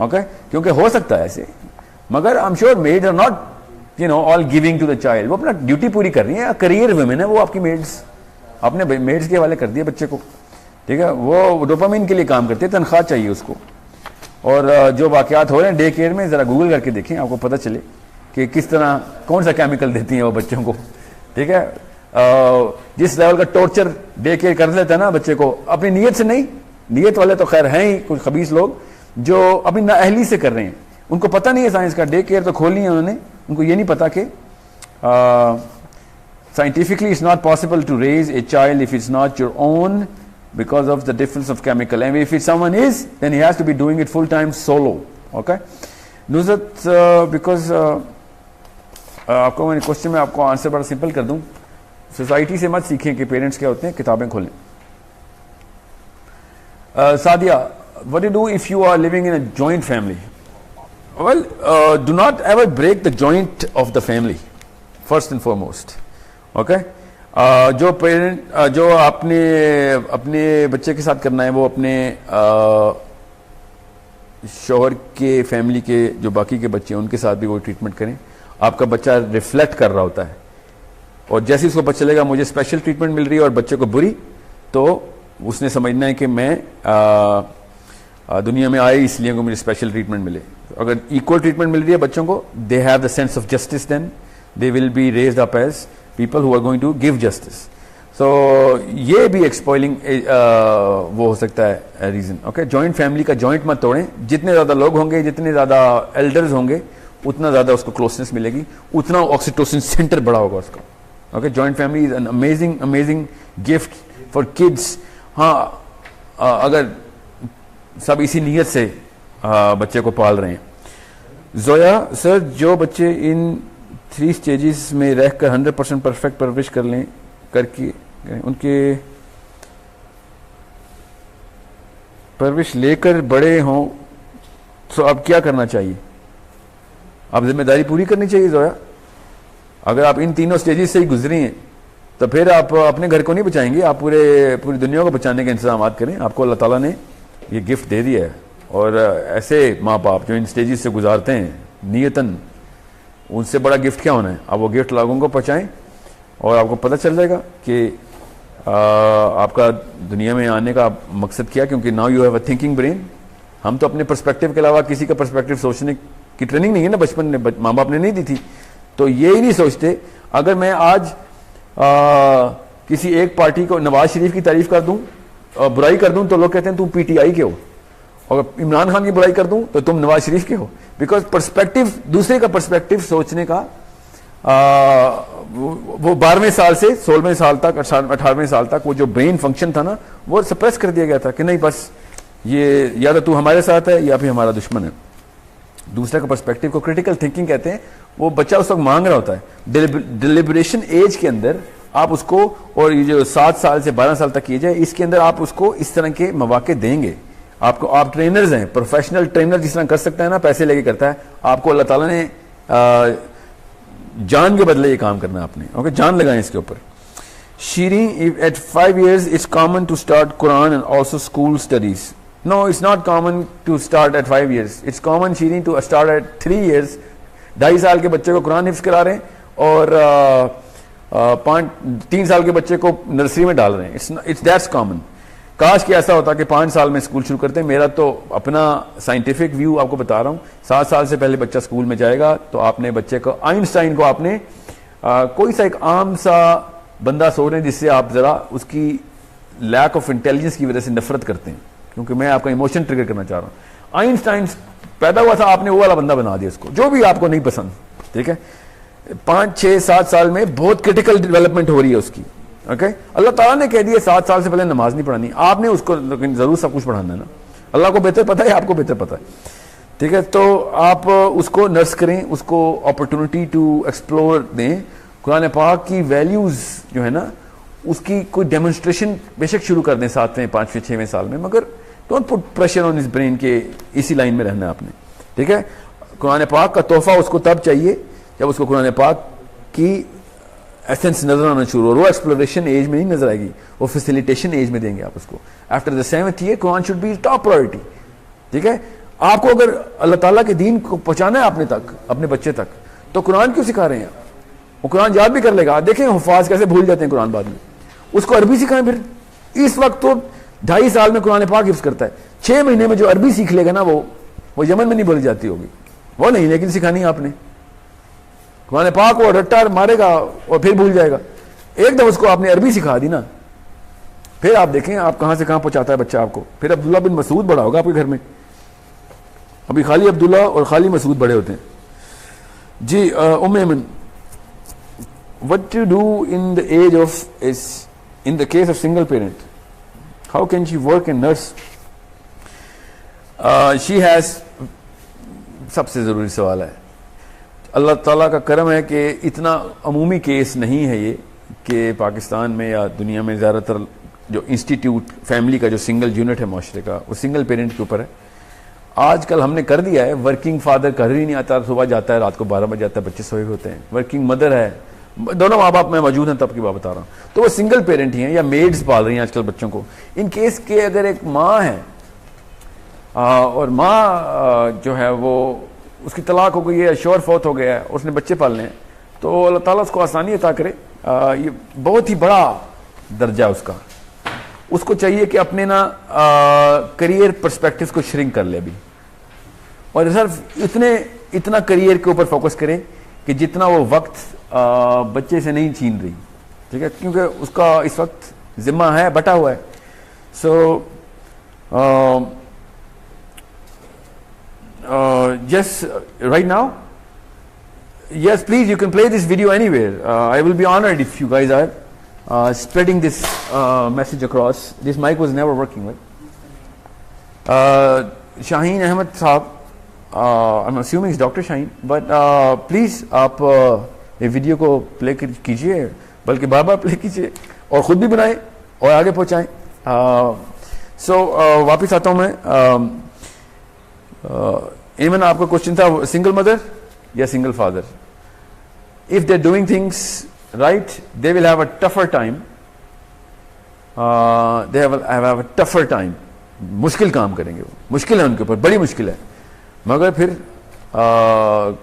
Speaker 1: ओके, क्योंकि हो सकता है ऐसे, मगर I am sure maids are not all giving to the child. वो अपना ड्यूटी पूरी कर रही है. करियर वुमेन है वो आपकी मेड्स. आपने मेड्स के हवाले कर दिया बच्चे को. ठीक है, वो डोपामीन के लिए काम करती है, तनख्वाह चाहिए उसको. और जो वाकयात हो रहे हैं डे केयर में, जरा गूगल करके देखें, आपको पता चले कि किस तरह कौन सा केमिकल देती हैं वो बच्चों को. ठीक है, जिस लेवल का टॉर्चर डे केयर कर लेता है ना बच्चे को, अपनी नीयत से नहीं. नीयत वाले तो खैर हैं ही कुछ खबीस लोग जो अपनी नाअहली से कर रहे हैं. उनको पता नहीं है साइंस का. डे केयर तो खोली है उन्होंने, उनको ये नहीं पता कि scientifically it's not possible to raise a child if it's not your own because of the difference of chemical, and if someone is, then he has to be doing it full time solo. Okay, Nusrat, because आपको मैंने question में आपको answer बड़ा simple कर दूं. Society से मत सीखें कि पेरेंट्स क्या होते हैं, किताबें खोलें. Sadia, what do you do if you are living in a joint family? Well, do not ever break the joint of the family first and foremost. Okay, जो पेरेंट जो आपने अपने बच्चे के साथ करना है वो अपने शौहर के फैमिली के जो बाकी के बच्चे हैं उनके साथ भी वो ट्रीटमेंट करें. आपका बच्चा रिफ्लेक्ट कर रहा होता है और जैसे उसको पता चलेगा मुझे स्पेशल ट्रीटमेंट मिल रही है और बच्चे को बुरी, तो उसने समझना है कि मैं दुनिया में आए इसलिए को मुझे स्पेशल ट्रीटमेंट मिले. अगर इक्वल ट्रीटमेंट मिल रही है बच्चों को, they have the sense of justice, then they will be raised up as people who are going to give justice. So ये भी एक्सपॉइलिंग वो हो सकता है रीजन. ओके, जॉइंट फैमिली का जॉइंट मत तोड़ें. जितने ज्यादा लोग होंगे, जितने ज्यादा एल्डर्स होंगे, उतना ज्यादा उसको क्लोजनेस मिलेगी, उतना ऑक्सीटोसिन सेंटर बड़ा होगा उसका. Okay, joint family is an amazing amazing gift for kids. हाँ, अगर सब इसी नीयत से बच्चे को पाल रहे हैं. जोया सर, जो बच्चे इन 3 स्टेजेस में रहकर 100% परफेक्ट परवरिश कर लें करके उनके परवरिश लेकर बड़े हों तो अब क्या करना चाहिए? अब जिम्मेदारी पूरी करनी चाहिए जोया. अगर आप इन तीनों स्टेजेस से ही गुजरी हैं तो फिर आप अपने घर को नहीं बचाएंगे, आप पूरी दुनिया को बचाने के इंतजाम करें. आपको अल्लाह ताला ने ये गिफ्ट दे दिया है. और ऐसे माँ बाप जो इन स्टेजेस से गुजारते हैं नियतन, उनसे बड़ा गिफ्ट क्या होना है। आप वो गिफ्ट लोगों को पहुँचाएँ और आपको पता चल जाएगा कि आपका दुनिया में आने का मकसद क्या, क्योंकि now you have a thinking brain. हम तो अपने पर्सपेक्टिव के अलावा किसी का पर्सपेक्टिव सोचने की ट्रेनिंग नहीं है ना, बचपन में माँ बाप ने नहीं दी थी, तो ये ही नहीं सोचते। अगर मैं आज किसी एक पार्टी को, नवाज शरीफ की तारीफ कर दूं, बुराई कर दूं, तो लोग कहते हैं तुम पीटीआई के हो, और इमरान खान की बुराई कर दूं तो तुम नवाज शरीफ के हो। बिकॉज पर्सपेक्टिव, दूसरे का पर्सपेक्टिव सोचने का वो 12वें साल से 16वें साल तक, 18वें साल तक वो जो ब्रेन फंक्शन था ना, वो सप्रेस कर दिया गया था कि नहीं बस ये या तो तू हमारे साथ है या फिर हमारा दुश्मन है। दूसरे का पर्सपेक्टिव को क्रिटिकल थिंकिंग कहते हैं। वो बच्चा उस वक्त मांग रहा होता है। डिलिब्रेशन एज के अंदर आप उसको, और ये जो 7 साल से 12 साल तक किए जाए, इसके अंदर आप उसको इस तरह के मौके देंगे। आपको, आप ट्रेनर्स हैं, प्रोफेशनल ट्रेनर जिस तरह कर सकता है ना, पैसे लेके करता है, आपको अल्लाह ताला ने जान के बदले ये काम करना है आपने। ओके, जान लगाएं इसके ऊपर। Shireen, at 5 years it's common to start Quran and also school studies. No, it's not common to start at 5 years. It's common, Shireen, to start at 3 years. 2.5 साल के बच्चे को कुरान हिफ्ज करा रहे हैं और 3 साल के बच्चे को नर्सरी में डाल रहे हैं। It's that's common. काश कि ऐसा होता कि 5 साल में स्कूल शुरू करते हैं। मेरा तो अपना साइंटिफिक व्यू आपको बता रहा हूँ। 7 साल से पहले बच्चा स्कूल में जाएगा तो आपने बच्चे को, आइंस्टाइन को आपने कोई सा एक आम सा बंदा सोच रहे हैं जिससे आप जरा उसकी लैक ऑफ इंटेलिजेंस की वजह से नफरत करते हैं, क्योंकि मैं आपका इमोशन ट्रिगर करना चाह रहा हूं। आइंस्टाइन पैदा हुआ था, आपने वो वाला बंदा बना दिया उसको, जो भी आपको नहीं पसंद। ठीक है, 5, 6, 7 साल में बहुत क्रिटिकल डेवलपमेंट हो रही है उसकी। ओके, अल्लाह ताला ने कह दिया 7 साल से पहले नमाज नहीं पढ़ानी, आपने उसको लेकिन जरूर सब कुछ पढ़ाना है ना। अल्लाह को बेहतर पता है, आपको बेहतर पता है। ठीक है, तो आप उसको नर्स करें, उसको अपॉर्चुनिटी टू एक्सप्लोर दें। कुरान पाक की वैल्यूज जो है ना, उसकी कोई डेमोन्स्ट्रेशन बेशक शुरू कर दें 7वें, 5वें, 6वें साल में, मगर don't put pressure on his brain के इसी लाइन में रहना है आपने। ठीक है, कुरान पाक का तोहफा उसको तब चाहिए जब उसको कुरान पाक की एसेंस नजर आना शुरू हो। वो एक्सप्लोरेशन एज में नहीं नजर आएगी, वो फैसिलिटेशन एज में देंगे आप उसको। After the 7th year Quran should be top priority. ठीक है, आपको अगर अल्लाह ताला के दीन को पहुंचाना है अपने तक, अपने बच्चे तक, तो कुरान क्यों सिखा रहे हैं? वो कुरान याद भी कर लेगा। देखें हुफाज कैसे भूल जाते हैं कुरान बाद में। उसको अरबी सिखाएं फिर। इस वक्त तो 2.5 साल में कुरान पाक हिफ्ज करता है। 6 महीने में जो अरबी सीख लेगा ना, वो यमन में नहीं बोली जाती होगी, वो नहीं, लेकिन सिखानी है आपने। कुरान पाक वो रट्टा मारेगा और फिर भूल जाएगा। एक दफा उसको आपने अरबी सिखा दी ना, फिर आप देखें आप कहां से कहां पहुंचाता है बच्चा आपको। फिर अब्दुल्ला बिन मसूद बड़ा होगा आपके घर में। अभी खाली अब्दुल्ला और खाली मसूद बड़े होते हैं जी। उम्मेमन, what to do in the age of is in the case of single parent, how can she work and nurse? She has, सबसे जरूरी सवाल है। अल्लाह ताला का करम है कि इतना अमूमी केस नहीं है ये कि पाकिस्तान में या दुनिया में ज़्यादातर जो इंस्टीट्यूट फैमिली का जो सिंगल यूनिट है माशरे का, वो सिंगल पेरेंट के ऊपर है। आजकल हमने कर दिया है, वर्किंग फादर घर ही नहीं आता, सुबह जाता है रात को 12 बजे आता है, बच्चे सोए हुए होते हैं। वर्किंग मदर है, दोनों माँ बाप में मौजूद हैं, तब की बात बता रहा हूँ। तो वो सिंगल पेरेंट ही हैं या मेड्स पाल रही हैं आजकल बच्चों को। इन केस के अगर एक माँ है और माँ जो है वो उसकी तलाक हो गई है, शोहर फौत हो गया है, उसने बच्चे पालने हैं, तो अल्लाह ताला उसको आसानी अता करे। ये बहुत ही बड़ा दर्जा उसका। उसको चाहिए कि अपने ना करियर पर्सपेक्टिव को श्रिंक कर ले अभी, और सिर्फ इतना करियर के ऊपर फोकस करें कि जितना वो वक्त बच्चे से नहीं छीन रही। ठीक है, क्योंकि उसका इस वक्त जिम्मा है, बटा हुआ है। सो just right now, yes, please, you can play this video anywhere. I will be honored if you guys are spreading this message across. This mic was never working, right? Shaheen Ahmed Saab, I'm assuming it's Dr. Shaheen, but please आप ये video को play कीजिए, बल्कि बार बार play कीजिए और खुद भी बनाएं और आगे पहुंचाएं। वापस आता हूं मैं। इवन आपका क्वेश्चन था सिंगल मदर या single father. If they doing things right, they will have a tougher time. They have a tougher time मुश्किल काम करेंगे, वो मुश्किल है उनके ऊपर, बड़ी मुश्किल है, मगर फिर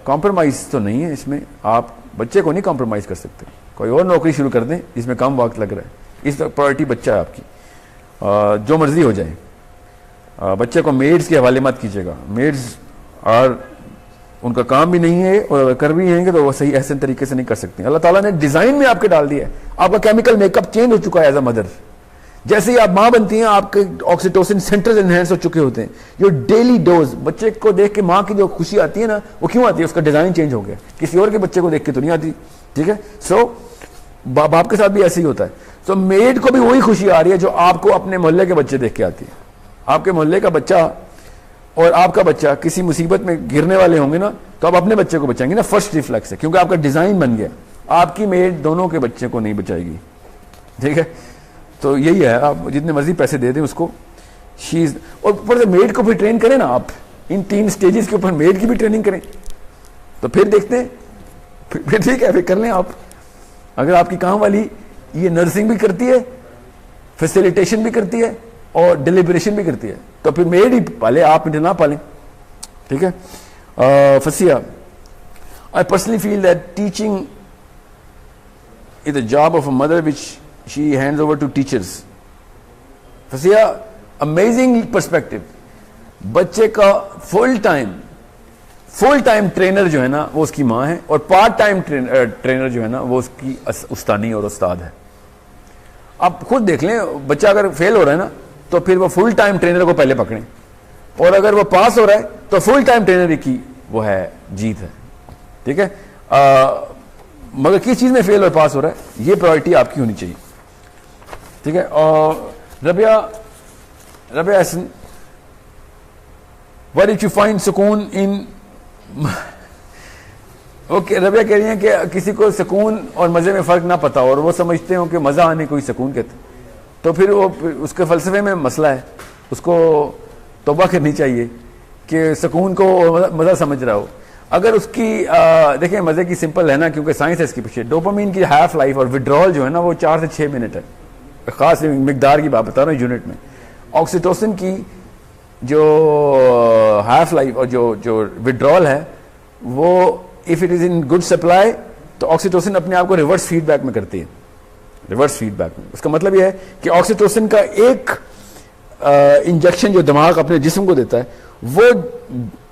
Speaker 1: कॉम्प्रोमाइज़ तो नहीं है इसमें। आप बच्चे को नहीं कॉम्प्रोमाइज़ कर सकते, कोई और नौकरी शुरू कर दें जिसमें कम वक्त लग रहा है, इस प्रायोरिटी बच्चा है आपकी, जो मर्जी हो जाए। बच्चे को मेड्स के हवाले मत कीजिएगा, मेड्स और उनका काम भी नहीं है, और अगर कर भी रहेंगे तो वो सही ऐसे तरीके से नहीं कर सकते। अल्लाह ताला ने डिज़ाइन में आपके डाल दिया है, आपका केमिकल मेकअप चेंज हो चुका है एज अ मदर। जैसे ही आप माँ बनती हैं आपके ऑक्सीटोसिन सेंटर्स एनहेंस हो चुके होते हैं। योर डेली डोज, बच्चे को देख के माँ की जो खुशी आती है ना, वो क्यों आती है? उसका डिज़ाइन चेंज हो गया, किसी और के बच्चे को देख के तो नहीं आती, ठीक है। सो बाप के साथ भी ऐसे ही होता है। सो मेड को भी वही खुशी आ रही है जो आपको अपने मोहल्ले के बच्चे देख के आती है। आपके मोहल्ले का बच्चा और आपका बच्चा किसी मुसीबत में गिरने वाले होंगे ना, तो आप अपने बच्चे को बचाएंगे ना, फर्स्ट रिफ्लेक्स है, क्योंकि आपका डिज़ाइन बन गया। आपकी मेड दोनों के बच्चे को नहीं बचाएगी, ठीक है। तो यही है, आप जितने मर्जी पैसे दे दें उसको, शीज, और ऊपर से मेड को भी ट्रेन करें ना आप, इन 3 स्टेजेस के ऊपर मेड की भी ट्रेनिंग करें, तो फिर देखते हैं, फिर ठीक है, फिर कर लें आप। अगर आपकी काम वाली ये नर्सिंग भी करती है, फैसिलिटेशन भी करती है और डिलिब्रेशन भी करती है, तो फिर मेड ही पाले, आप ना पालें, ठीक है। Fasiya, I personally feel that teaching is the job of a mother which she hands over to teachers. Fasiya, amazing perspective. बच्चे का फुल टाइम ट्रेनर जो है ना वो उसकी माँ है, और पार्ट टाइम ट्रेनर जो है ना वो उसकी उस्तानी और उस्ताद है। आप खुद देख लें, बच्चा अगर फेल हो रहा है ना तो फिर वो फुल टाइम ट्रेनर को पहले पकड़ें, और अगर वो पास हो रहा है तो फुल टाइम ट्रेनर की वो है जीत है, ठीक है। मगर किस चीज़ में फेल और पास हो रहा है, ये प्रायोरिटी आपकी होनी चाहिए, ठीक है। और Rabia Hasan, what did you find सुकून इन, ओके, रबिया कह रही हैं कि किसी को सुकून और मज़े में फ़र्क ना पता और वो समझते हो कि मज़ा आने को ही सुकून कहते, तो फिर वो उसके फ़लसफ़े में मसला है, उसको तौबा करनी चाहिए कि सुकून को मज़ा समझ रहा हो। अगर उसकी देखें, मज़े की सिंपल है ना, क्योंकि साइंस है इसके पीछे। डोपामीन की हाफ लाइफ और विड्रॉल जो है ना वो 4 से 6 मिनट है, ख़ास मिकदार की बात बता रहा हूँ यूनिट में। ऑक्सीटोसिन की जो हाफ लाइफ और जो विड्रॉल है वो if it is in good supply, तो ऑक्सीटोसिन अपने आप को रिवर्स फीडबैक में करती है, रिवर्स फीडबैक में। उसका मतलब यह है कि ऑक्सीटोसिन का एक इंजेक्शन जो दिमाग अपने जिस्म को देता है वो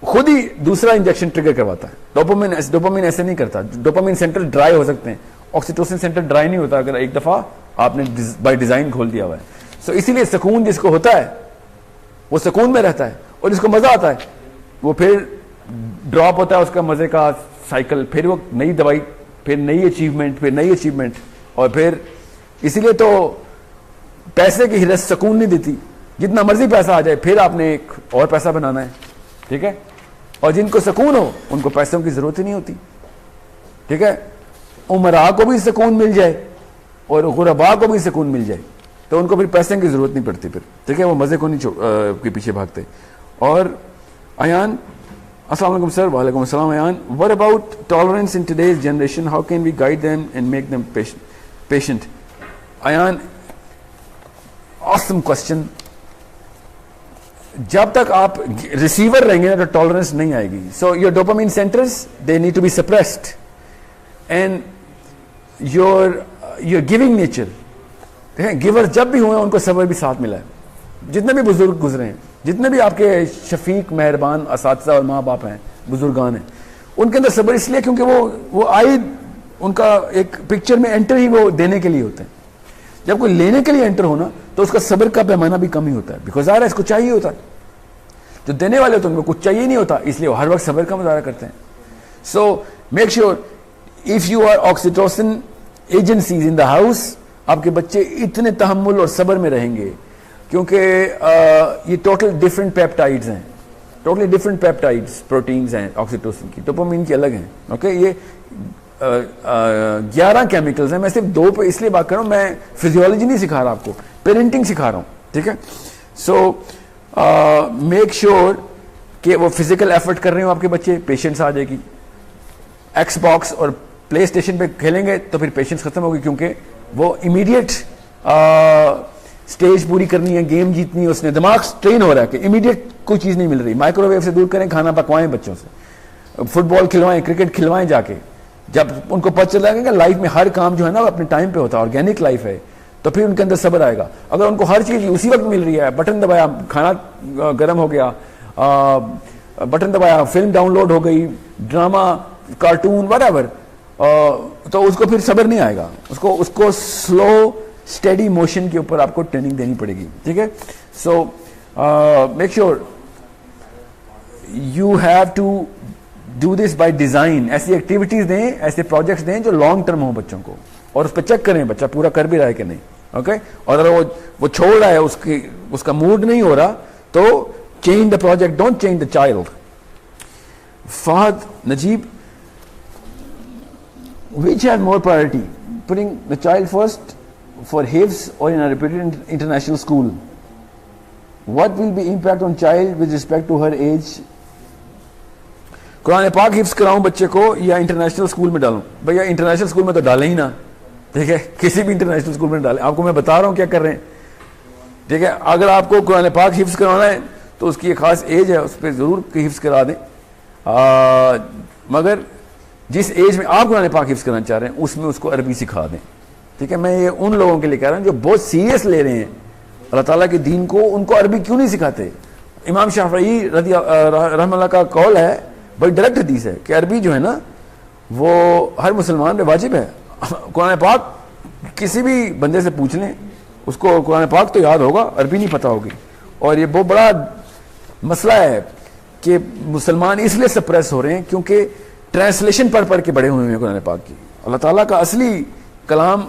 Speaker 1: खुद ही दूसरा इंजेक्शन ट्रिगर करवाता है। डोपामिन ऐसे नहीं करता। डोपामिन सेंटर ड्राई हो सकते हैं, ऑक्सीटोसिन सेंटर ड्राई नहीं होता अगर एक दफ़ा आपने बाय डिज़ाइन खोल दिया हुआ है। सो इसीलिए सुकून जिसको होता है वो सुकून में रहता है, और जिसको मज़ा आता है वो फिर ड्रॉप होता है उसका मज़े का साइकिल, फिर वो नई दवाई, फिर नई अचीवमेंट, फिर नई अचीवमेंट, और फिर इसीलिए तो पैसे की हिरस सुकून नहीं देती। जितना मर्जी पैसा आ जाए फिर आपने एक और पैसा बनाना है, ठीक है। और जिनको सुकून हो उनको पैसों की ज़रूरत ही नहीं होती, ठीक है। उमरा को भी सुकून मिल जाए और गुरबा को भी सुकून मिल जाए तो उनको फिर पैसे की ज़रूरत नहीं पड़ती फिर, ठीक है। वो मज़े को नहीं के पीछे भागते। और अयान, अस्सलाम वालेकुम सर। वालेकुम अस्सलाम Ayaan. What about tolerance in today's generation, how can we guide them and make them patient? Ayaan, awesome question. जब तक आप रिसीवर रहेंगे ना तो टॉलरेंस नहीं आएगी। So your dopamine centers they need to be suppressed, and your giving nature, giver जब भी हुए उनको सब्र भी साथ मिला है। जितने भी बुजुर्ग गुजरे हैं, जितने भी आपके शफीक मेहरबान असातिज़ा और माँ बाप हैं, बुजुर्गान हैं, उनके अंदर सब्र इसलिए क्योंकि वो आए, उनका एक पिक्चर में एंटर ही वो देने के लिए होते हैं। जब कोई लेने के लिए एंटर होना तो उसका सब्र का पैमाना भी कम ही होता है, बिकॉज यार इसको चाहिए होता है। जो देने वाले होते हैं उनको कुछ चाहिए नहीं होता, इसलिए वो हर वक्त सब्र का मुजाहरा करते हैं। So make sure if you are oxytocin agencies in the house, आपके बच्चे इतने तहम्मुल और सब्र में रहेंगे क्योंकि ये टोटल डिफरेंट पेप्टाइड्स हैं, टोटली डिफरेंट पेप्टाइड्स, प्रोटीन्स हैं ऑक्सीटोसिन की, डोपामिन की अलग हैं, ओके। ये 11 केमिकल्स हैं। मैं सिर्फ 2 पे इसलिए बात कर रहा हूँ, मैं फिजियोलॉजी नहीं सिखा रहा आपको, पेरेंटिंग सिखा रहा हूँ, ठीक है। सो मेक श्योर कि वो फिजिकल एफर्ट कर रहे हो आपके बच्चे, पेशेंस आ जाएगी। एक्सबॉक्स और प्ले स्टेशन पे खेलेंगे तो फिर पेशेंस खत्म होगी, क्योंकि वो इमीडिएट स्टेज पूरी करनी है, गेम जीतनी है, उसने दिमाग ट्रेन हो रहा है कि इमीडिएट कोई चीज नहीं मिल रही, माइक्रोवेव से दूर करें, खाना पकवाएं बच्चों से, फुटबॉल खिलवाएं, क्रिकेट खिलवाएं जाके। जब उनको पता चल जाएगा कि लाइफ में हर काम जो है ना वो अपने टाइम पे होता है, ऑर्गेनिक लाइफ है, तो फिर उनके अंदर सब्र आएगा। अगर उनको हर चीज उसी वक्त मिल रही है, बटन दबाया खाना गर्म हो गया, बटन दबाया फिल्म डाउनलोड हो गई, ड्रामा, कार्टून, व्हाटएवर, तो उसको फिर सब्र नहीं आएगा। उसको स्लो स्टेडी मोशन के ऊपर आपको ट्रेनिंग देनी पड़ेगी, ठीक है। So make sure you have to do this by design. ऐसी एक्टिविटीज दें, ऐसे प्रोजेक्ट्स दें जो लॉन्ग टर्म हो बच्चों को, और उस पर चेक करें बच्चा पूरा कर भी रहा है कि नहीं, ओके। और अगर वो छोड़ रहा है, उसका मूड नहीं हो रहा, तो change the project, don't change the child. Fahad Najeeb, which had more priority, putting the child first for hifz or in a reputed international school? What will be impact on child with respect to her age? Quran पाक हिफ्ज कराऊं बच्चे को या international school में डालूं? भैया international school में तो डालें ही ना, ठीक है, किसी भी इंटरनेशनल स्कूल में डालें। आपको मैं बता रहा हूं क्या कर रहे हैं, ठीक है। अगर आपको कुरान पाक हिफ्ज कराना है तो उसकी एक खास एज है, उस पर जरूर हिफ्ज करा दें, मगर जिस एज में आप कुरान पाक हिफ्ज करना चाह रहे हैं उसमें उसको अरबी सिखा दें, ठीक है। मैं ये उन लोगों के लिए कह रहा हूं जो बहुत सीरियस ले रहे हैं अल्लाह ताला के दीन को, उनको अरबी क्यों नहीं सिखाते? इमाम शाफई रहमतुल्लाह का कौल है, बड़ी डायरेक्ट हदीस है कि अरबी जो है ना वो हर मुसलमान पे वाजिब है। कुरान पाक किसी भी बंदे से पूछ लें, उसको कुरान पाक तो याद होगा, अरबी नहीं पता होगी। और ये बहुत बड़ा मसला है कि मुसलमान इसलिए सप्रेस हो रहे हैं क्योंकि ट्रांसलेशन पढ़ के बड़े हुए हैं कुरान पाक की। अल्लाह ताला का असली कलाम,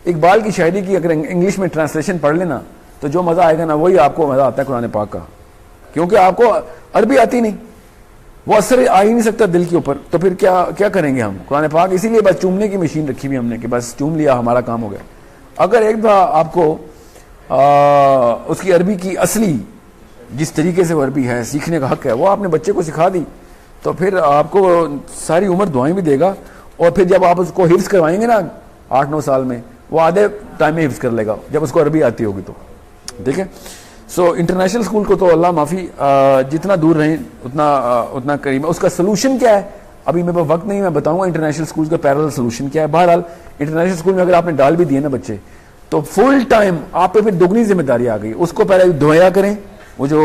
Speaker 1: इकबाल की शायरी की अगर इंग्लिश में ट्रांसलेशन पढ़ लेना तो जो मजा आएगा ना वही आपको मजा आता है कुरान पाक का, क्योंकि आपको अरबी आती नहीं, वो असर आ ही नहीं सकता दिल के ऊपर, तो फिर क्या करेंगे हम? कुरान पाक इसीलिए बस चूमने की मशीन रखी हुई हमने कि बस चूम लिया, हमारा काम हो गया। अगर एक बार आपको उसकी अरबी की असली जिस तरीके से वो अरबी है सीखने का हक है वो आपने बच्चे को सिखा दी, तो फिर आपको सारी उम्र दुआएं भी देगा। और फिर जब आप उसको हिफ्ज करवाएंगे ना 8-9 साल में, वो आधे टाइम में हिफ्ज कर लेगा जब उसको अरबी आती होगी तो, ठीक है। सो इंटरनेशनल स्कूल को तो अल्लाह माफ़ी, जितना दूर रहें उतना करीब। उसका सोल्यूशन क्या है अभी मेरे पास वक्त नहीं, मैं बताऊंगा इंटरनेशनल स्कूल का पैरेलल सोल्यूशन क्या है। बहरहाल इंटरनेशनल स्कूल में अगर आपने डाल भी दिए ना बच्चे, तो फुल टाइम आप पे फिर दुगनी जिम्मेदारी आ गई। उसको पहले धोया करें, वो जो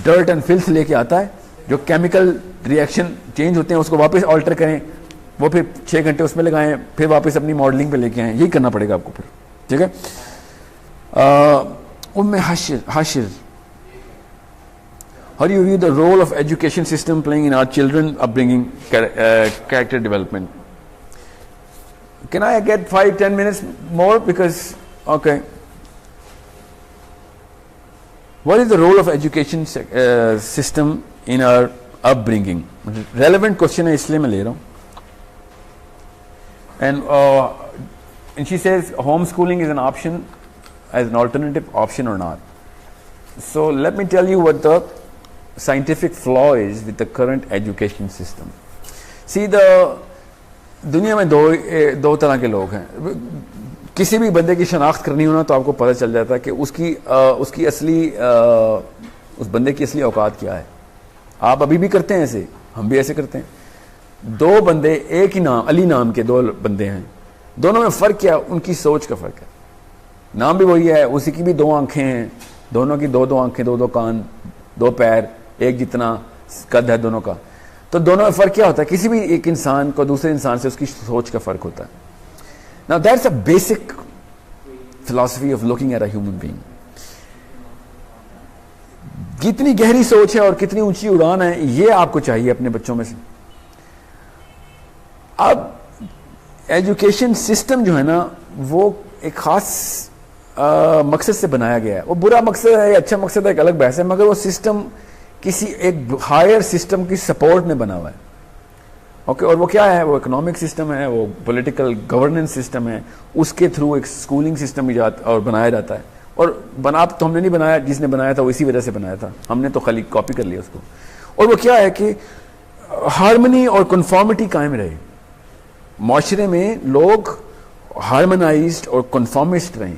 Speaker 1: डर्ट एंड फिल्थ लेके आता है, जो केमिकल रिएक्शन चेंज होते हैं उसको वापस ऑल्टर करें, वो फिर 6 घंटे उसमें लगाएं, फिर वापस अपनी मॉडलिंग पे लेके आएं, यही करना पड़ेगा आपको फिर, ठीक है। उम्मे Hashir, how do you view the role of education system playing in our children upbringing, character development? Can I get 5-10 minutes more? Because okay, what is the role of education system in our upbringing? Relevant question है इसलिए मैं ले रहा हूँ। And she says homeschooling is an option, as an alternative option or not. So let me tell you what the scientific flaw is with the current education system. See, दुनिया में दो तरह के लोग हैं। किसी भी बंदे की शनाख्त करनी हो ना तो आपको पता चल जाता है कि उसकी असली उस बंदे की असली औकात क्या है। आप अभी भी करते हैं ऐसे, हम भी ऐसे करते हैं। 2 बंदे, एक ही नाम, अली नाम के 2 बंदे हैं, दोनों में फ़र्क क्या? उनकी सोच का फ़र्क है। नाम भी वही है, उसी की भी 2 आंखें हैं, दोनों की 2 आंखें, 2 कान, 2 पैर, एक जितना कद है दोनों का। तो दोनों में फ़र्क क्या होता है? किसी भी एक इंसान को दूसरे इंसान से उसकी सोच का फ़र्क होता है। Now that's a basic philosophy of looking at a human being. कितनी गहरी सोच है और कितनी ऊंची उड़ान है, ये आपको चाहिए अपने बच्चों में से। अब एजुकेशन सिस्टम जो है ना वो एक खास मकसद से बनाया गया है। वो बुरा मकसद है या अच्छा मकसद है एक अलग बहस है, मगर वो सिस्टम किसी एक हायर सिस्टम की सपोर्ट में बना हुआ है, ओके। और वो क्या है? वो इकोनॉमिक सिस्टम है, वो पॉलिटिकल गवर्नेंस सिस्टम है, उसके थ्रू एक स्कूलिंग सिस्टम ईजाद और बनाया जाता है। और बना तो हमने नहीं बनाया, जिसने बनाया था वो इसी वजह से बनाया था, हमने तो खाली कॉपी कर लिया उसको। और वो क्या है कि हार्मनी और कन्फॉर्मिटी कायम रहे, माशरे में लोग हार्मोनाइज्ड और कन्फॉर्मिस्ट रहें,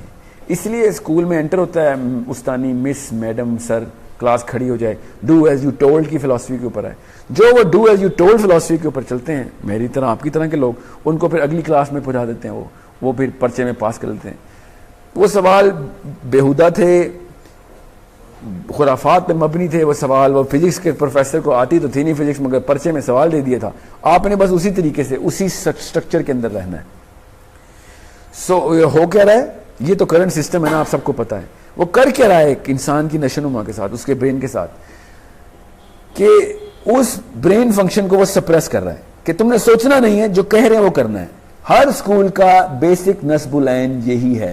Speaker 1: इसलिए स्कूल में एंटर होता है उस्तानी, मिस, मैडम, सर, क्लास खड़ी हो जाए, डू एज यू टोल्ड की फिलॉसफी के ऊपर है। जो वो do as you told philosophy के ऊपर चलते हैं, मेरी तरह आपकी तरह के लोग, उनको फिर अगली क्लास में पहुंचा देते हैं, वो फिर पर्चे में पास कर लेते हैं। वो सवाल बेहुदा थे, खुराफात पे मबनी थे वो सवाल। वो फिजिक्स के प्रोफेसर को आती तो थी नहीं फिजिक्स, मगर पर्चे में सवाल दे दिया था, आपने बस उसी तरीके से उसी स्ट्रक्चर के अंदर रहना है। सो हो क्या रहा है, ये तो करंट सिस्टम है ना, आप सबको पता है। वो कर क्या रहा है एक इंसान की नशोनुमा के साथ, उसके ब्रेन के साथ, कि उस ब्रेन फंक्शन को वो सप्रेस कर रहा है कि तुमने सोचना नहीं है, जो कह रहे हैं वो करना है। हर स्कूल का बेसिक नस्बुल ऐन यही है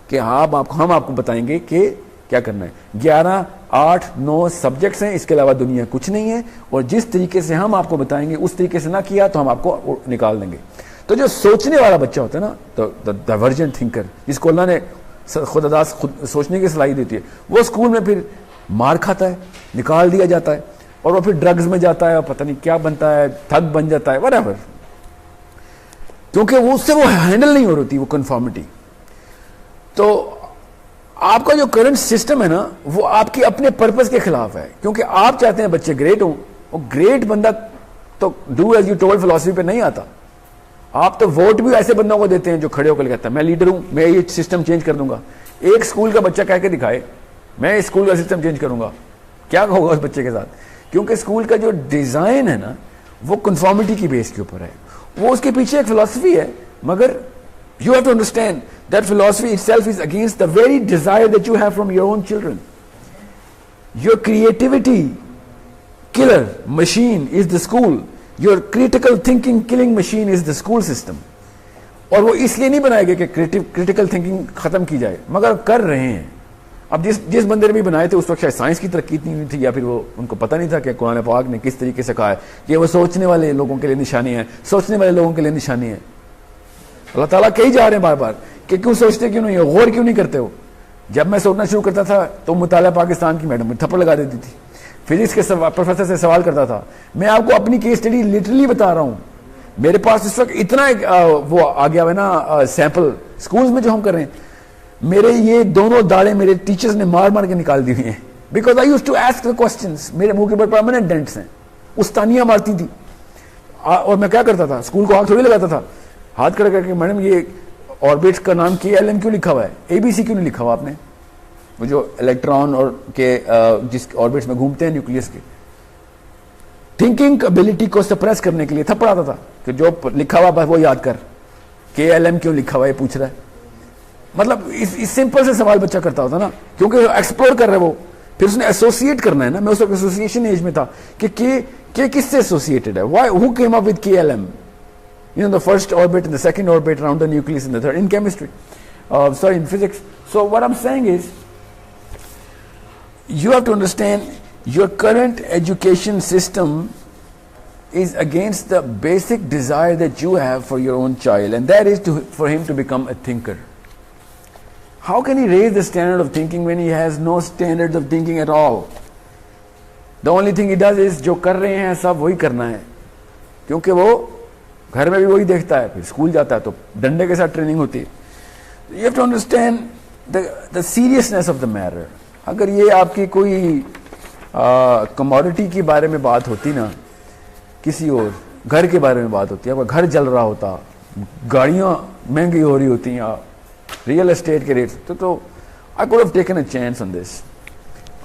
Speaker 1: कि हम आपको बताएंगे कि क्या करना है। 11, 8, 9 सब्जेक्ट्स हैं, इसके अलावा दुनिया कुछ नहीं है, और जिस तरीके से हम आपको बताएंगे उस तरीके से ना किया तो हम आपको निकाल देंगे। तो जो सोचने वाला बच्चा होता है ना, तो डाइवर्जेंट थिंकर, जिसको अल्लाह ने खुद सोचने की सलाहियत देती है, वो स्कूल में फिर मार खाता है, निकाल दिया जाता है, और वो फिर ड्रग्स में जाता है, और पता नहीं क्या बनता है, थग बन जाता है, व्हाटएवर, क्योंकि वो उससे वो हैंडल नहीं हो रही वो कन्फॉर्मिटी। तो आपका जो करंट सिस्टम है ना, वो आपके अपने पर्पस के खिलाफ है, क्योंकि आप चाहते हैं बच्चे ग्रेट हो। और ग्रेट बंदा तो do as you told philosophy पे नहीं आता। आप तो वोट भी ऐसे बंदों को देते हैं जो खड़े होकर कहता है मैं लीडर हूं, मैं ये सिस्टम चेंज कर दूंगा। एक स्कूल का बच्चा कह के दिखाए मैं इस स्कूल का सिस्टम चेंज करूंगा, क्या होगा उस बच्चे के साथ? क्योंकि स्कूल का जो डिजाइन है ना, वो कन्फॉर्मिटी की बेस के ऊपर है। वो उसके पीछे एक फिलॉसफी है, मगर you have to understand that philosophy itself is against the very desire that you have from your own children. Your creativity killer machine is the school. Your critical thinking killing machine is the school system. और वो इसलिए नहीं बनाए गए कि critical thinking खत्म की जाए, मगर कर रहे हैं। अब जिस बंदे ने भी बनाए थे उस वक्त शायद साइंस की तरक्की इतनी नहीं थी, या फिर वो उनको पता नहीं था कि कुरान पाक ने किस तरीके से कहा है कि वो सोचने वाले लोगों के लिए निशानी है, सोचने वाले लोगों के लिए निशानी है। अल्लाह ताला कही जा रहे हैं बार बार कि क्यों सोचते क्यों नहीं हो, गौर क्यों नहीं करते हो। जब मैं सोचना शुरू करता था तो मुताला पाकिस्तान की मैडम थप्पड़ लगा देती थी, फिजिक्स के प्रोफेसर से सवाल करता था। मैं आपको अपनी केस स्टडी लिटरली बता रहा हूं, मेरे पास इस वक्त इतना वो आ गया है ना सैंपल स्कूल्स में जो हम कर रहे हैं। मेरे ये दोनों दाड़े मेरे टीचर्स ने मार मार के निकाल दी हुई हैं, because I used to ask the questions. मेरे मुंह के ऊपर परमानेंट डेंट्स हैं, उस्तानियां मारती थी। और मैं क्या करता था, स्कूल को आग थोड़ी लगाता था, हाथ खड़ा करके मैडम ये ऑर्बिट्स का नाम KLM क्यों लिखा हुआ है, ABC क्यों नहीं लिखा हुआ आपने? वो जो इलेक्ट्रॉन और के जिस ऑर्बिट्स में घूमते हैं न्यूक्लियस के। थिंकिंग एबिलिटी को सप्रेस करने के लिए थप्पड़ आता था कि जो लिखा हुआ बस वो याद कर, KLM क्यों लिखा हुआ है पूछ रहा है। मतलब इस सिंपल से सवाल बच्चा करता होता ना, क्योंकि एक्सप्लोर कर रहा है वो, फिर उसने एसोसिएट करना है ना। मैं उस वक्त एसोसिएशन एज में था कि किससे एसोसिएटेड है, why, who came up with KLM, you know, the first orbit and the second orbit around the nucleus and the third in chemistry, in physics. So what I'm saying is, you have to understand your current education system is against the basic desire that you have for your own child, and that is for him to become a thinker. How can he raise the standard of thinking when he has no standards of thinking at all? The only thing he does is जो कर रहे हैं सब वही करना है, क्योंकि वो घर में भी वही देखता है, फिर स्कूल जाता है तो डंडे के साथ ट्रेनिंग होती है। You have to understand the seriousness of the matter. अगर ये आपकी कोई कमोडिटी के बारे में बात होती ना, किसी और घर के बारे में बात होती है, घर जल रहा होता, गाड़ियां महंगी हो रही होती या रियल एस्टेट के रेट, तो I could have taken a chance on this.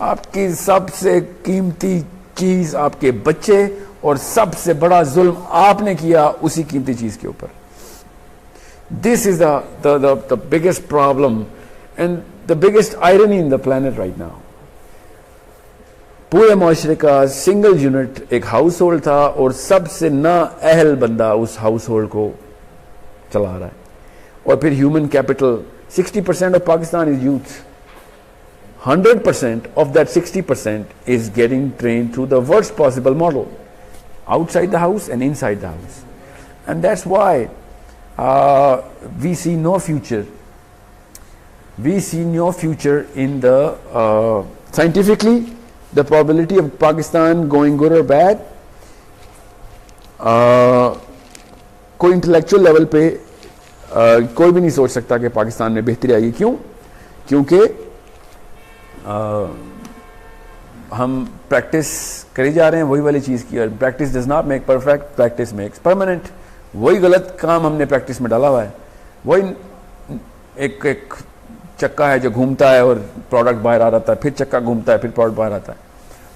Speaker 1: आपकी सबसे कीमती चीज आपके बच्चे, और सबसे बड़ा जुल्म आपने किया उसी कीमती चीज के ऊपर। This is the biggest problem and the biggest irony in the planet right now. पूरे माशरे का सिंगल यूनिट एक हाउस होल्ड था, और सबसे ना अहल बंदा उस हाउस होल्ड को चला रहा है। और फिर human capital, 60% of Pakistan is youth, 100% of that 60% is getting trained through the worst possible model, outside the house and inside the house. And that's why we see no future. We see no future in the scientifically, the probability of Pakistan going good or bad, कोई intellectual level पे कोई भी नहीं सोच सकता कि पाकिस्तान में बेहतरी आएगी। क्यों? क्योंकि हम प्रैक्टिस करी जा रहे हैं वही वाली चीज़ की, और practice does not make perfect, practice makes permanent. वही गलत काम हमने प्रैक्टिस में डाला हुआ है, वही एक चक्का है जो घूमता है और प्रोडक्ट बाहर आ जाता है, फिर चक्का घूमता है, फिर प्रोडक्ट बाहर आता है।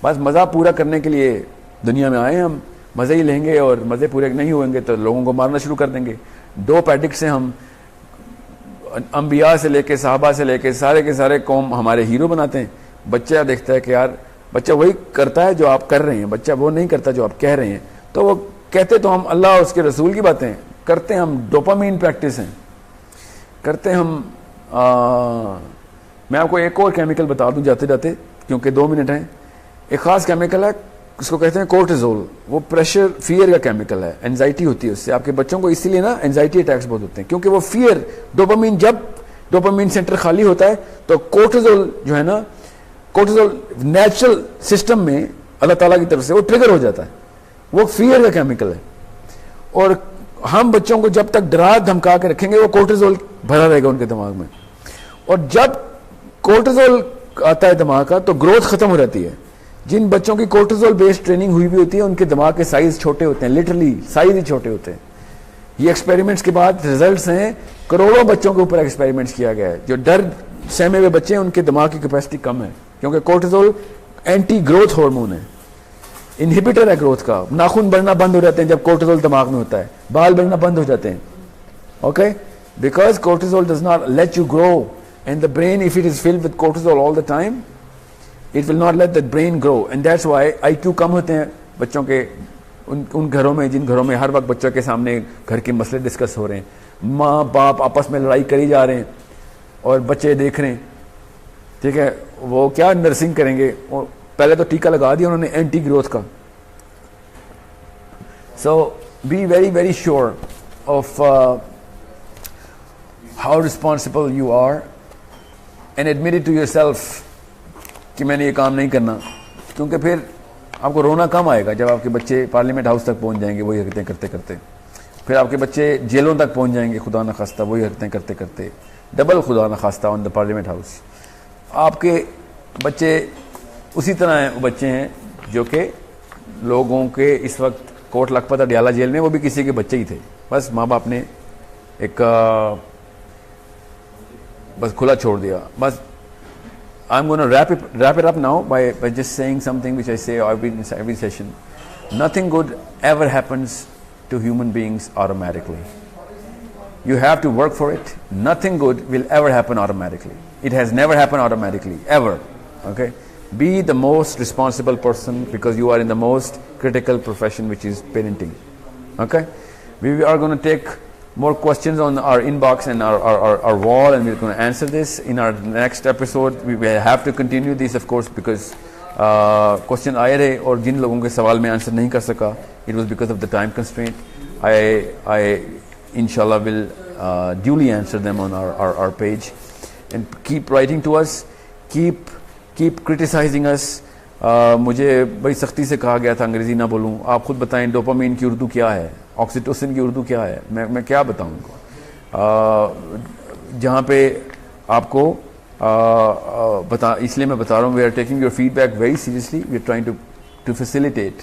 Speaker 1: बस मज़ा पूरा करने के लिए दुनिया में आए, हम मज़े ही लेंगे, और मज़े पूरे नहीं होंगे तो लोगों को मारना शुरू कर देंगे। दो पैडिक्स से हम अंबिया से लेके साहबा से लेके सारे के सारे कौम हमारे हीरो बनाते हैं। बच्चा देखता है कि यार बच्चा वही करता है जो आप कर रहे हैं, बच्चा वो नहीं करता जो आप कह रहे हैं, तो वो कहते तो हम अल्लाह उसके रसूल की बातें करते हैं, हम डोपामीन प्रैक्टिस हैं करते हैं हम। मैं आपको एक और केमिकल बता दूं जाते जाते, क्योंकि 2 मिनट हैं। एक ख़ास केमिकल है, उसको कहते हैं कोर्टिजोल। वो प्रेशर फियर का केमिकल है, एंजाइटी होती है उससे। आपके बच्चों को इसीलिए ना एंजाइटी अटैक्स बहुत होते हैं, क्योंकि वो फियर डोपामीन, जब डोपामीन सेंटर खाली होता है तो कोर्टिजोल जो है ना, कोर्टिजोल नेचुरल सिस्टम में अल्लाह ताला की तरफ से वो ट्रिगर हो जाता है। वो फियर का केमिकल है, और हम बच्चों को जब तक डरा धमका के रखेंगे वो कोर्टिजोल भरा रहेगा उनके दिमाग में, और जब कोर्टिजोल आता है दिमाग का तो ग्रोथ खत्म हो जाती है। जिन बच्चों की कोर्टिजोल बेस्ड ट्रेनिंग हुई भी होती है उनके दिमाग के साइज छोटे होते हैं, लिटरली साइज ही छोटे होते हैं। ये एक्सपेरिमेंट्स के बाद रिजल्ट्स हैं, करोड़ों बच्चों के ऊपर एक्सपेरिमेंट्स किया गया है। जो डर सहमे हुए बच्चे हैं उनके दिमाग की कैपेसिटी कम है, क्योंकि कोर्टिजोल एंटी ग्रोथ हार्मोन है, इनहिबिटर है ग्रोथ का। नाखून बढ़ना बंद हो जाते हैं जब कोर्टिजोल दिमाग में होता है, बाल बढ़ना बंद हो जाते हैं, okay, because cortisol does not let you grow, and the brain if it is filled with cortisol all the time it will not let the brain grow, and that's why IQ कम होते हैं बच्चों के उन घरों में जिन घरों में हर वक्त बच्चों के सामने घर के मसले डिस्कस हो रहे हैं, माँ बाप आपस में लड़ाई करी जा रहे हैं और बच्चे देख रहे हैं, ठीक है। वो क्या नर्सिंग करेंगे, और पहले तो टीका लगा दिया उन्होंने एंटी ग्रोथ का। So be very very sure of how responsible you are, and admit it to yourself कि मैंने ये काम नहीं करना, क्योंकि फिर आपको रोना कम आएगा जब आपके बच्चे पार्लियामेंट हाउस तक पहुंच जाएंगे वही हरकतें करते करते, फिर आपके बच्चे जेलों तक पहुंच जाएंगे खुदा न खास्ता वही हरकतें करते करते, डबल खुदा न खास्ता ऑन द पार्लियामेंट हाउस। आपके बच्चे उसी तरह हैं, बच्चे हैं जो कि लोगों के इस वक्त कोट लखपत अडियाला जेल में, वो भी किसी के बच्चे ही थे, बस माँ बाप ने एक बस खुला छोड़ दिया। बस I'm going to wrap it up now by just saying something which I say every session. Nothing good ever happens to human beings automatically. You have to work for it. Nothing good will ever happen automatically. It has never happened automatically, ever. Okay? Be the most responsible person because you are in the most critical profession, which is parenting. Okay? We are going to take more questions on our inbox and our wall, and we're going to answer this in our next episode. We will have to continue this, of course, because question आए रहे और जिन लोगों के सवाल में answer नहीं कर सका, it was because of the time constraint. I inshallah will duly answer them on our page, and keep writing to us, keep criticizing us. मुझे बड़ी सख्ती से कहा गया था अंग्रेजी ना बोलूं, आप खुद बताएं डोपामीन की उर्दू क्या है, ऑक्सीटोसिन की उर्दू क्या है, मैं क्या बताऊं उनको। जहाँ पे आपको इसलिए मैं बता रहा हूँ, we are taking your feedback very seriously, we are trying to facilitate.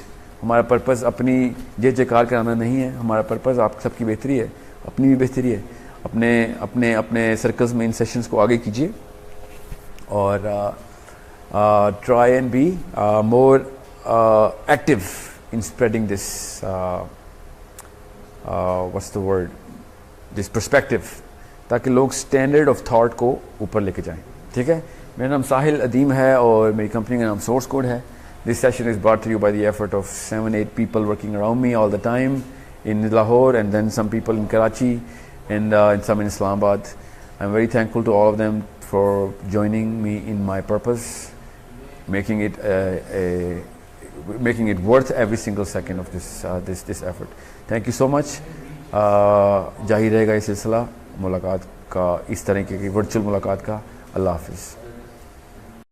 Speaker 1: हमारा पर्पज़ अपनी जय जयकार कराना नहीं है, हमारा पर्पज़ आप सबकी बेहतरी है, अपनी भी बेहतरी है। अपने अपने सर्कल्स में इन सेशंस को आगे कीजिए, और try and be more active in spreading this what's the word, this perspective, ताकि लोग स्टैंडर्ड ऑफ थॉट को ऊपर लेके जाएं। ठीक है, मेरा नाम साहिल अदीम है और मेरी कंपनी का नाम सोर्स कोड है। This session is brought to you by the effort of 7-8 people working around me all the time in Lahore, and then some people in Karachi and some in Islamabad. I'm very thankful to all of them for joining me in my purpose, making it worth every single second of this effort. Thank you so much. जारी रहेगा ये सिलसिला मुलाकात का, इस तरह की virtual मुलाकात का। अल्लाह हाफिज़।